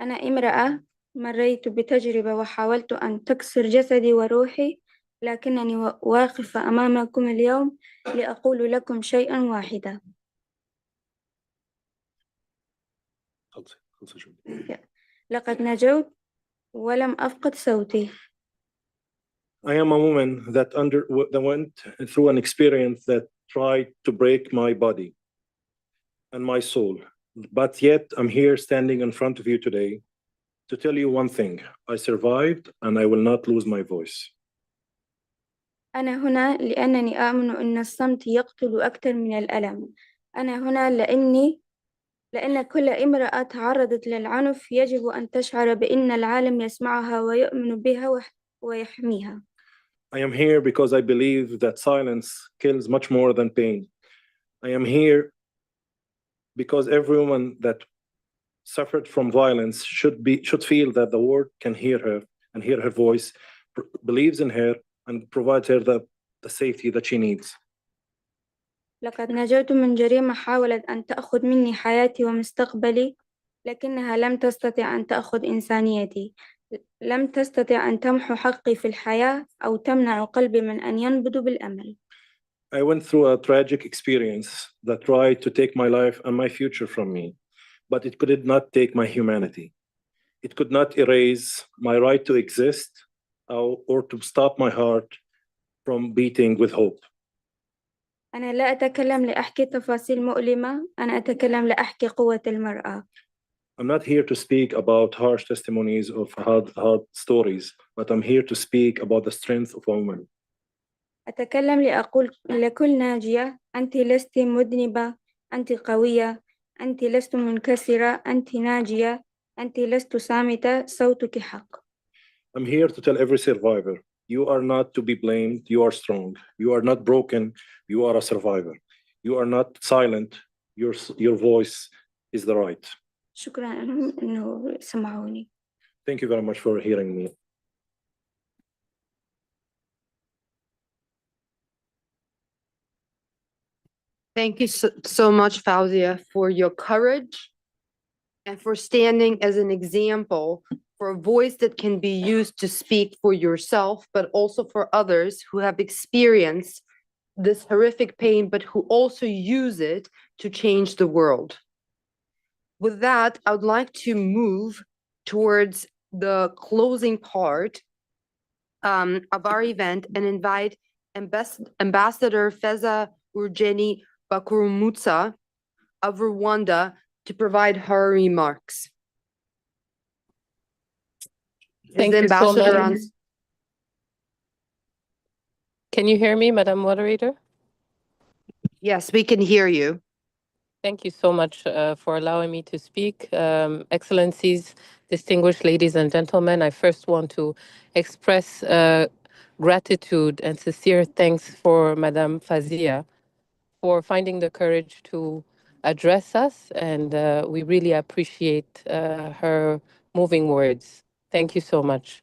أنا امرأة مريت بتجربة وحاولت أن تكسر جسدي وروحي، لكنني واقفة أمامكم اليوم لأقول لكم شيئا واحدا. لقد نجوت ولم أفقد صوتي. I am a woman that went through an experience that tried to break my body and my soul. But yet I'm here standing in front of you today to tell you one thing. I survived and I will not lose my voice. أنا هنا لأنني آمن أن الصمت يقتل أكثر من الألم. أنا هنا لأن كل امرأة تعرضت للعنف يجب أن تشعر بأن العالم يسمعها ويؤمن بها ويحميها. I am here because I believe that silence kills much more than pain. I am here because every woman that suffered from violence should feel that the world can hear her and hear her voice, believes in her, and provides her the safety that she needs. لقد نجوت من جريمة حاولت أن تأخذ مني حياتي ومستقبلي، لكنها لم تستطع أن تأخذ إنسانيتي. لم تستطع أن تمحو حقي في الحياة أو تمنع قلبي من أن ينبض بالأمل. I went through a tragic experience that tried to take my life and my future from me, but it could not take my humanity. It could not erase my right to exist or to stop my heart from beating with hope. أنا لا أتكلم لأحكي تفاصيل مؤلمة، أنا أتكلم لأحكي قوة المرأة. I'm not here to speak about harsh testimonies of hard stories, but I'm here to speak about the strength of a woman. أتكلم لأقول لكل ناجية: أنت لست مذنبة، أنت قوية، أنت لست منكسرة، أنت ناجية، أنت لست صامتة، صوتك حق. I'm here to tell every survivor, you are not to be blamed, you are strong. You are not broken, you are a survivor. You are not silent, your voice is the right. شكرا لهم إنه سمعوني. Thank you very much for hearing me. Thank you so much, Fauzia, for your courage and for standing as an example for a voice that can be used to speak for yourself, but also for others who have experienced this horrific pain, but who also use it to change the world. With that, I would like to move towards the closing part of our event and invite Ambassador Feza Urgeni Bakurumutsa of Rwanda to provide her remarks. Thank Is the you so ambassador much. on? Can you hear me, Madam Moderator? Yes, we can hear you. Thank you so much for allowing me to speak. Excellencies, distinguished ladies and gentlemen, I first want to express gratitude and sincere thanks for Madame Fazia for finding the courage to address us, and we really appreciate her moving words. Thank you so much.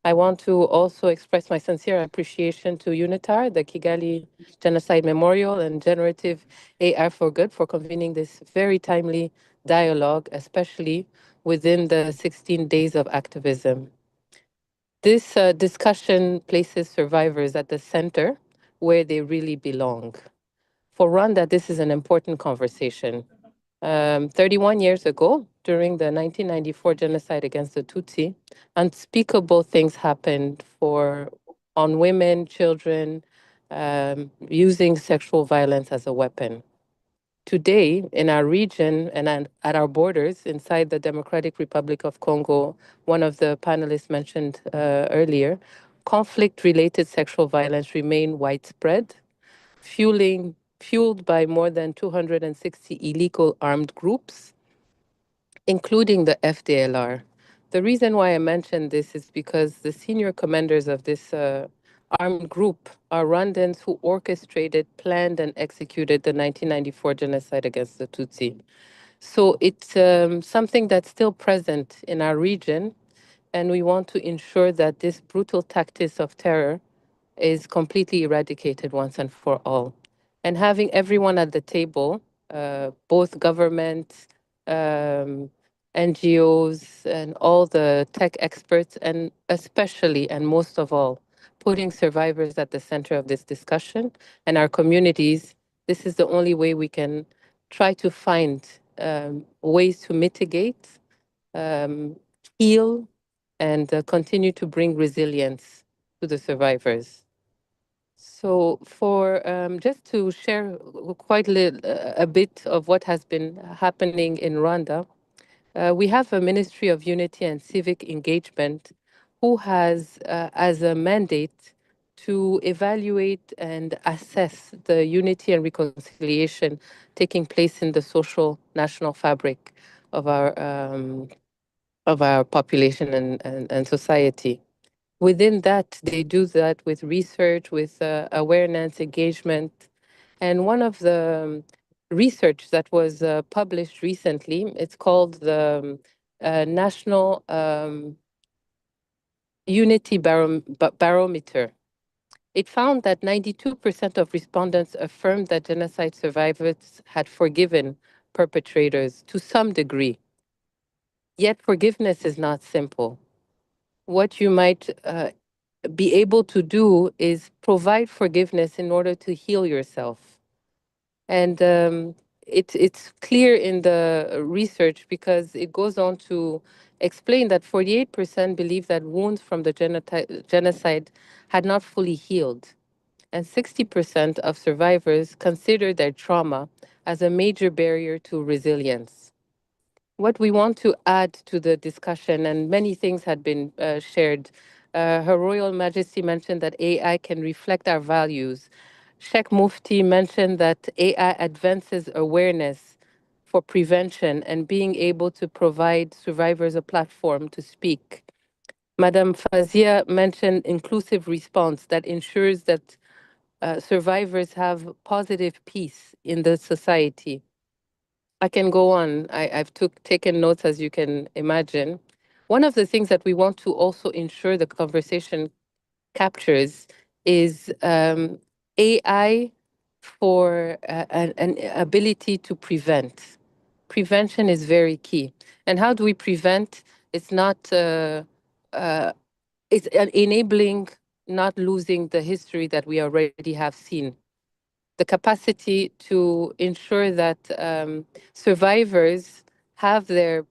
I want to also express my sincere appreciation to UNITAR, the Kigali Genocide Memorial, and Generative AI for Good for convening this very timely dialogue, especially within the 16 days of activism. This discussion places survivors at the center where they really belong. For Rwanda, this is an important conversation. 31 years ago, during the 1994 genocide against the Tutsi, unspeakable things happened on women, children, using sexual violence as a weapon. Today, in our region and at our borders, inside the Democratic Republic of Congo, one of the panelists mentioned earlier, conflict-related sexual violence remain widespread, fueled by more than 260 illegal armed groups, including the FDLR. The reason why I mention this is because the senior commanders of this armed group are Rwandans who orchestrated, planned, and executed the 1994 genocide against the Tutsi. So it's something that's still present in our region, and we want to ensure that this brutal tactics of terror is completely eradicated once and for all. And having everyone at the table, both government, NGOs, and all the tech experts, and especially and most of all, putting survivors at the center of this discussion and our communities, this is the only way we can try to find ways to mitigate, heal, and continue to bring resilience to the survivors. So for just to share a bit of what has been happening in Rwanda, we have a Ministry of Unity and Civic Engagement who has as a mandate to evaluate and assess the unity and reconciliation taking place in the social national fabric of our population and society. Within that, they do that with research, with awareness, engagement. And one of the research that was published recently, it's called the National Unity Barometer. It found that 92% of respondents affirmed that genocide survivors had forgiven perpetrators to some degree. Yet forgiveness is not simple. What you might be able to do is provide forgiveness in order to heal yourself. And it's clear in the research because it goes on to explain that 48% believe that wounds from the genocide had not fully healed. And 60% of survivors consider their trauma as a major barrier to resilience. What we want to add to the discussion, and many things had been shared, Her Royal Majesty mentioned that AI can reflect our values. Sheikh Mufti mentioned that AI advances awareness for prevention and being able to provide survivors a platform to speak. Madam Fazia mentioned inclusive response that ensures that survivors have positive peace in the society. I can go on. I've taken notes, as you can imagine. One of the things that we want to also ensure the conversation captures is AI for an ability to prevent. Prevention is very key. And how do we prevent? It's not, it's enabling not losing the history that we already have seen. The capacity to ensure that survivors have their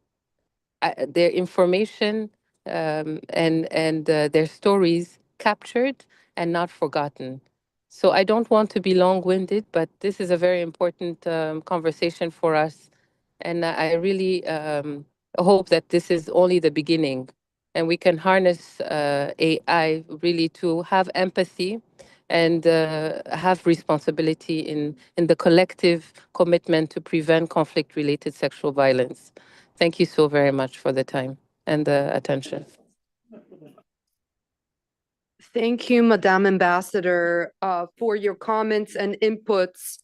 information and their stories captured and not forgotten. So I don't want to be long-winded, but this is a very important conversation for us. And I really hope that this is only the beginning and we can harness AI really to have empathy and have responsibility in the collective commitment to prevent conflict-related sexual violence. Thank you so very much for the time and the attention. Thank you, Madam Ambassador, for your comments and inputs,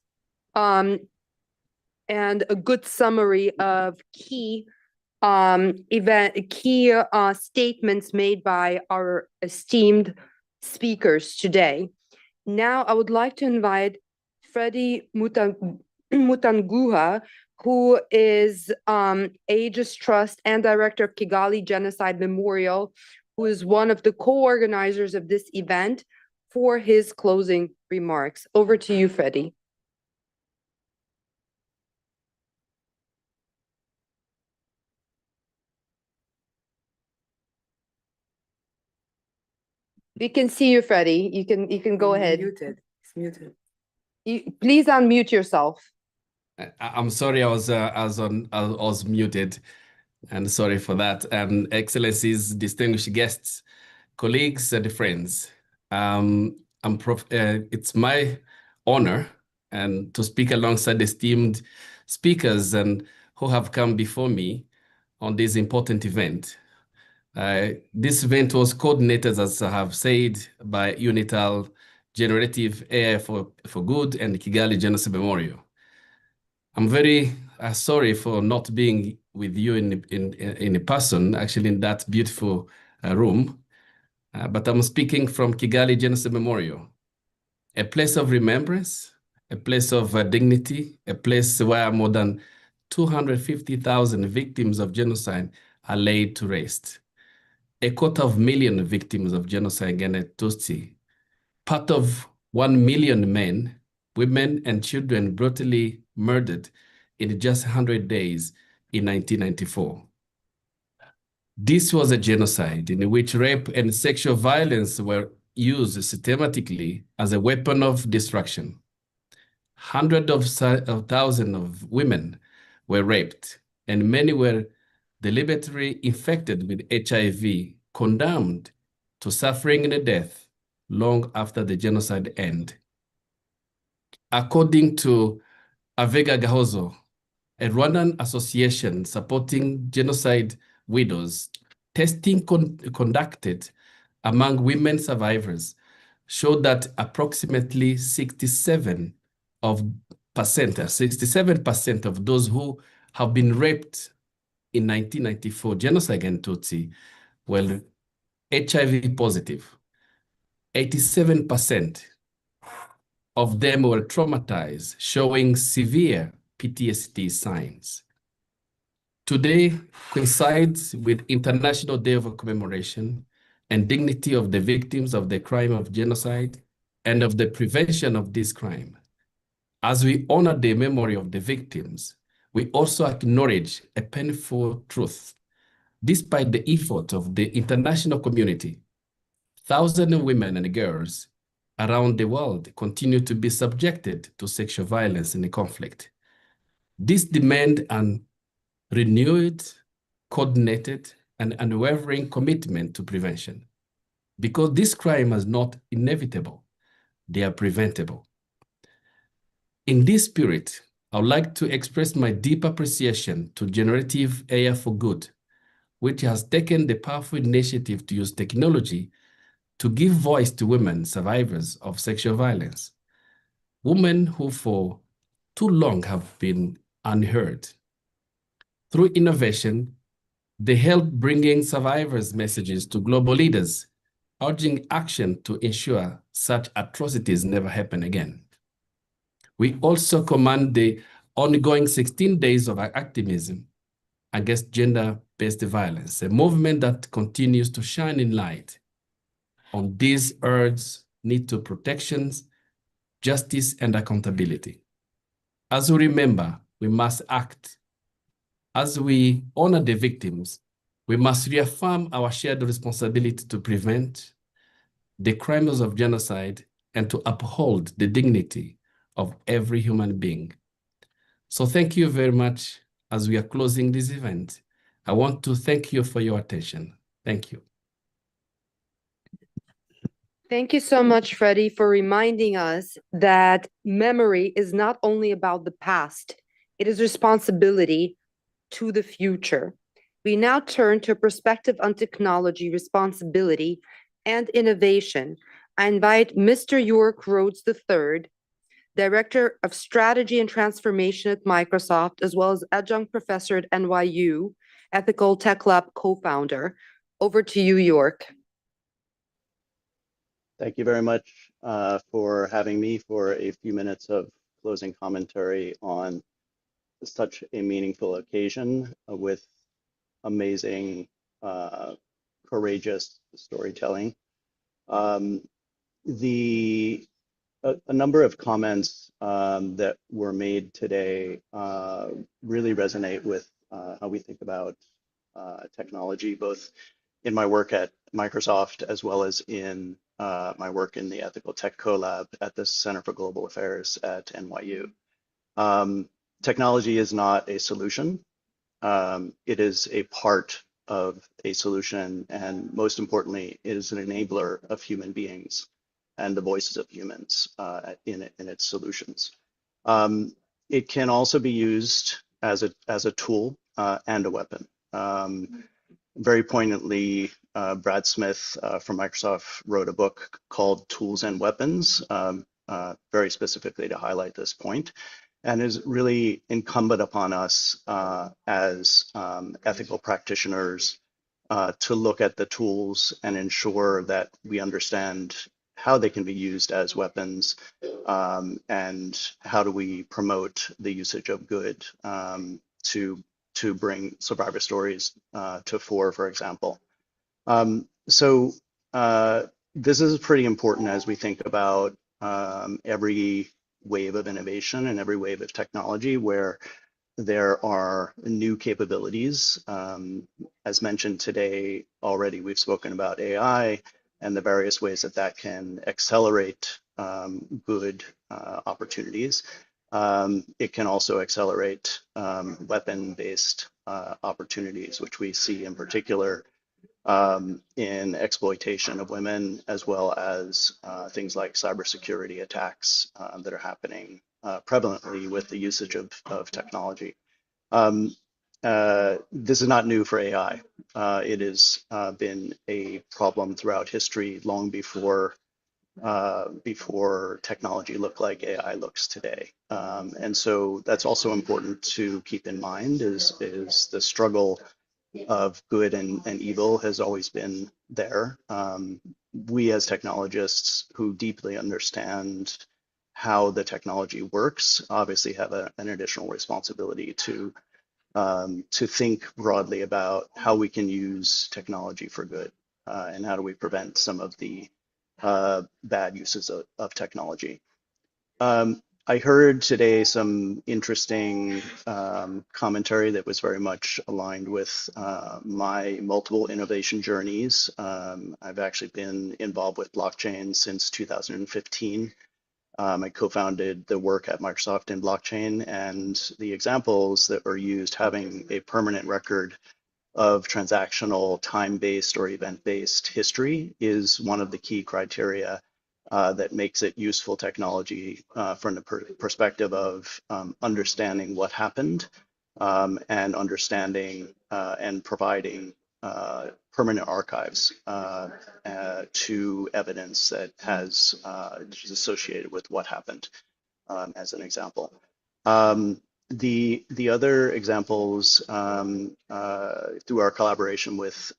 and a good summary of key statements made by our esteemed speakers today. Now, I would like to invite Freddie Mutanguha, who is Aegis Trust and Director of Kigali Genocide Memorial, who is one of the co-organizers of this event, for his closing remarks. Over to you, Freddie. We can see you, Freddie. You can go ahead. Muted. It's muted. Please unmute yourself. I'm sorry, I was muted, and sorry for that. Excellencies, distinguished guests, colleagues, and friends. It's my honor and to speak alongside esteemed speakers and who have come before me on this important event. This event was coordinated, as I have said, by UNITAL, Generative, AI for Good, and Kigali Genocide Memorial. I'm very sorry for not being with you in person, actually in that beautiful room, but I'm speaking from Kigali Genocide Memorial, a place of remembrance, a place of dignity, a place where more than 250,000 victims of genocide are laid to rest. 250,000 victims of genocide against Tutsi, part of 1 million men, women, and children brutally murdered in just 100 days in 1994. This was a genocide in which rape and sexual violence were used systematically as a weapon of destruction. Hundreds of thousands of women were raped, and many were deliberately infected with HIV, condemned to suffering and death long after the genocide ended. According to Avega Gahozo, a Rwandan association supporting genocide widows, testing conducted among women survivors showed that approximately 67% of those who have been raped in 1994 genocide against Tutsi were HIV positive. 87% of them were traumatized, showing severe PTSD signs. Today coincides with International Day of Commemoration and Dignity of the Victims of the Crime of Genocide and of the Prevention of this crime. As we honor the memory of the victims, we also acknowledge a painful truth. Despite the effort of the international community, thousands of women and girls around the world continue to be subjected to sexual violence in the conflict. This demands an renewed, coordinated, and unwavering commitment to prevention. Because this crime is not inevitable, they are preventable. In this spirit, I would like to express my deep appreciation to Generative AI for Good, which has taken the powerful initiative to use technology to give voice to women survivors of sexual violence, women who for too long have been unheard. Through innovation, they help bringing survivors' messages to global leaders, urging action to ensure such atrocities never happen again. We also commend the ongoing 16 days of activism against gender-based violence, a movement that continues to shine in light on these urges need to protections, justice, and accountability. As we remember, we must act. As we honor the victims, we must reaffirm our shared responsibility to prevent, the crimes of genocide, and to uphold the dignity of every human being. So thank you very much. As we are closing this event, I want to thank you for your attention. Thank you. Thank you so much, Freddie, for reminding us that memory is not only about the past, it is responsibility to the future. We now turn to a perspective on technology, responsibility, and innovation. I invite Mr. York Rhodes III, Director of Strategy and Transformation at Microsoft, as well as adjunct professor at NYU, Ethical Tech Lab co-founder. Over to you, York. Thank you very much for having me for a few minutes of closing commentary on such a meaningful occasion with amazing, courageous storytelling. A number of comments that were made today really resonate with how we think about technology, both in my work at Microsoft as well as in my work in the Ethical Tech Co-Lab at the Center for Global Affairs at NYU. Technology is not a solution. It is a part of a solution, and most importantly, it is an enabler of human beings and the voices of humans in its solutions. It can also be used as a tool and a weapon. Very poignantly, Brad Smith from Microsoft wrote a book called Tools and Weapons, very specifically to highlight this point, and is really incumbent upon us as ethical practitioners to look at the tools and ensure that we understand how they can be used as weapons, and how do we promote the usage of good to bring survivor stories to fore, for example. This is pretty important as we think about every wave of innovation and every wave of technology where there are new capabilities. As mentioned today already, we've spoken about AI and the various ways that that can accelerate good opportunities. It can also accelerate weapon-based opportunities, which we see in particular in exploitation of women, as well as things like cybersecurity attacks that are happening prevalently with the usage of technology. This is not new for AI. It has been a problem throughout history long before technology looked like AI looks today. And so that's also important to keep in mind is the struggle of good and evil has always been there. We as technologists who deeply understand how the technology works obviously have an additional responsibility to think broadly about how we can use technology for good, and how do we prevent some of the bad uses of technology. I heard today some interesting commentary that was very much aligned with my multiple innovation journeys. I've actually been involved with blockchain since 2015. I co-founded the work at Microsoft in blockchain, and the examples that were used, having a permanent record of transactional time-based or event-based history, is one of the key criteria that makes it useful technology from the perspective of understanding what happened, and understanding and providing permanent archives to evidence that is associated with what happened, as an example. The other examples through our collaboration with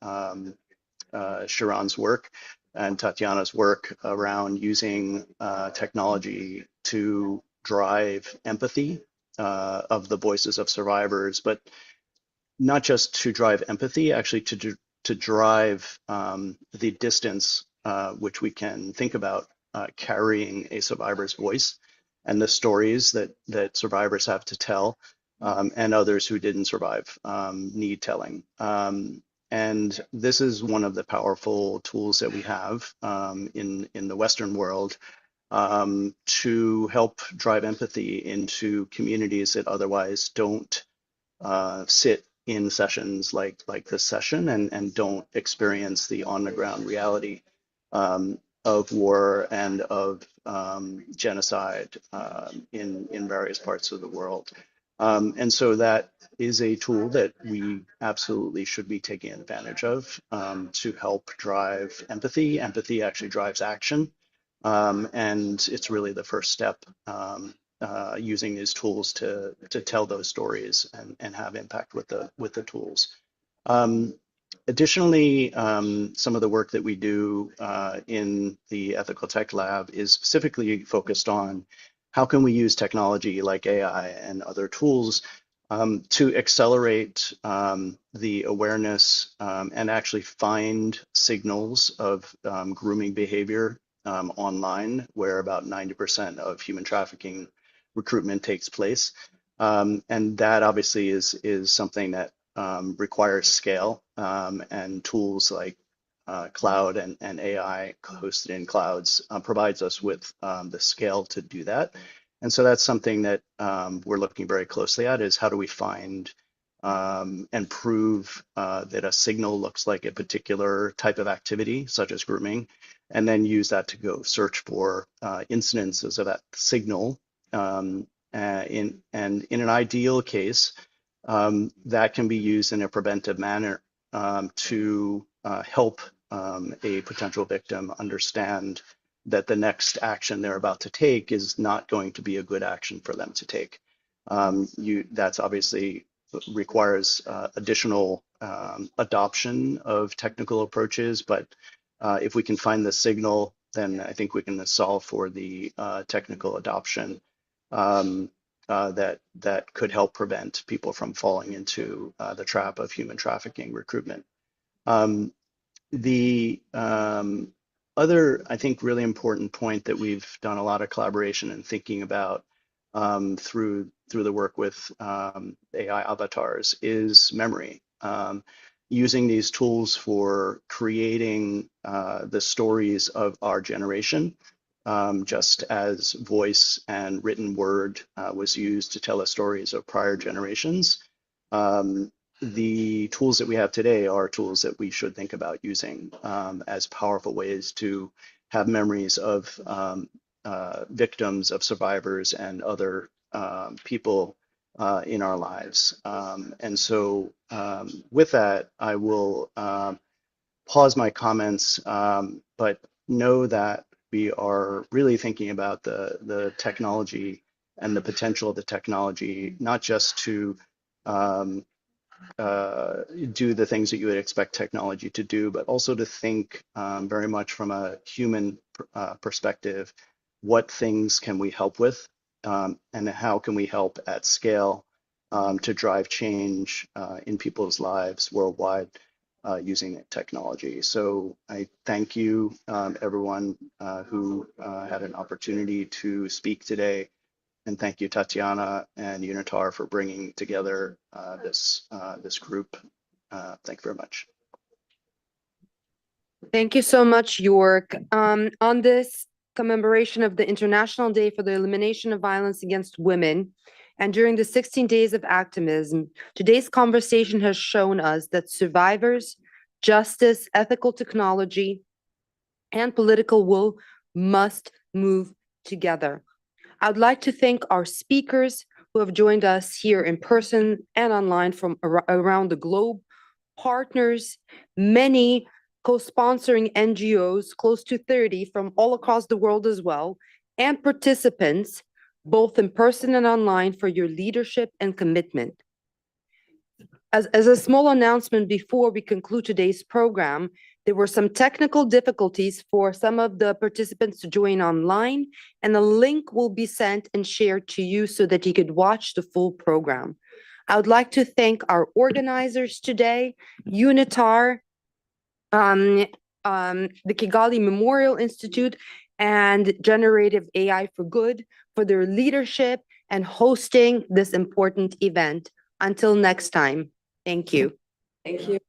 Sharon's work and Tatiana's work around using technology to drive empathy of the voices of survivors, but not just to drive empathy, actually to drive the distance which we can think about carrying a survivor's voice and the stories that survivors have to tell, and others who didn't survive need telling. And this is one of the powerful tools that we have in the Western world to help drive empathy into communities that otherwise don't sit in sessions like this session and don't experience the on the ground reality of war and of genocide in various parts of the world. And so that is a tool that we absolutely should be taking advantage of to help drive empathy. Empathy actually drives action. And it's really the first step using these tools to tell those stories and have impact with the tools. Additionally, some of the work that we do in the Ethical Tech Lab is specifically focused on how can we use technology like AI and other tools to accelerate the awareness and actually find signals of grooming behavior online, where about 90% of human trafficking recruitment takes place. And that obviously is something that requires scale and tools like cloud and AI hosted in clouds provides us with the scale to do that. And so that's something that we're looking very closely at, is how do we find and prove that a signal looks like a particular type of activity, such as grooming, and then use that to go search for incidences of that signal. In an ideal case, that can be used in a preventive manner to help a potential victim understand that the next action they're about to take is not going to be a good action for them to take. That's obviously requires additional adoption of technical approaches, but if we can find the signal, then I think we can solve for the technical adoption that could help prevent people from falling into the trap of human trafficking recruitment. The other, I think, really important point that we've done a lot of collaboration and thinking about through the work with AI avatars is memory. Using these tools for creating the stories of our generation, just as voice and written word was used to tell the stories of prior generations. The tools that we have today are tools that we should think about using as powerful ways to have memories of victims, of survivors, and other people in our lives. And so with that, I will pause my comments, but know that we are really thinking about the technology and the potential of the technology, not just to do the things that you would expect technology to do, but also to think very much from a human perspective. What things can we help with, and how can we help at scale to drive change in people's lives worldwide using technology? So I thank you, everyone who had an opportunity to speak today. And thank you, Tatiana and Unitar, for bringing together this group. Thank you very much. Thank you so much, York. On this commemoration of the International Day for the Elimination of Violence Against Women, and during the 16 Days of Activism, today's conversation has shown us that survivors, justice, ethical technology, and political will must move together. I'd like to thank our speakers who have joined us here in person and online from around the globe, partners, many co-sponsoring NGOs, close to 30 from all across the world as well, and participants, both in person and online, for your leadership and commitment. As a small announcement before we conclude today's program, there were some technical difficulties for some of the participants to join online, and a link will be sent and shared to you so that you could watch the full program. I would like to thank our organizers today, Unitar, the Kigali Memorial Institute, and Generative AI for Good for their leadership and hosting this important event. Until next time, thank you. Thank you.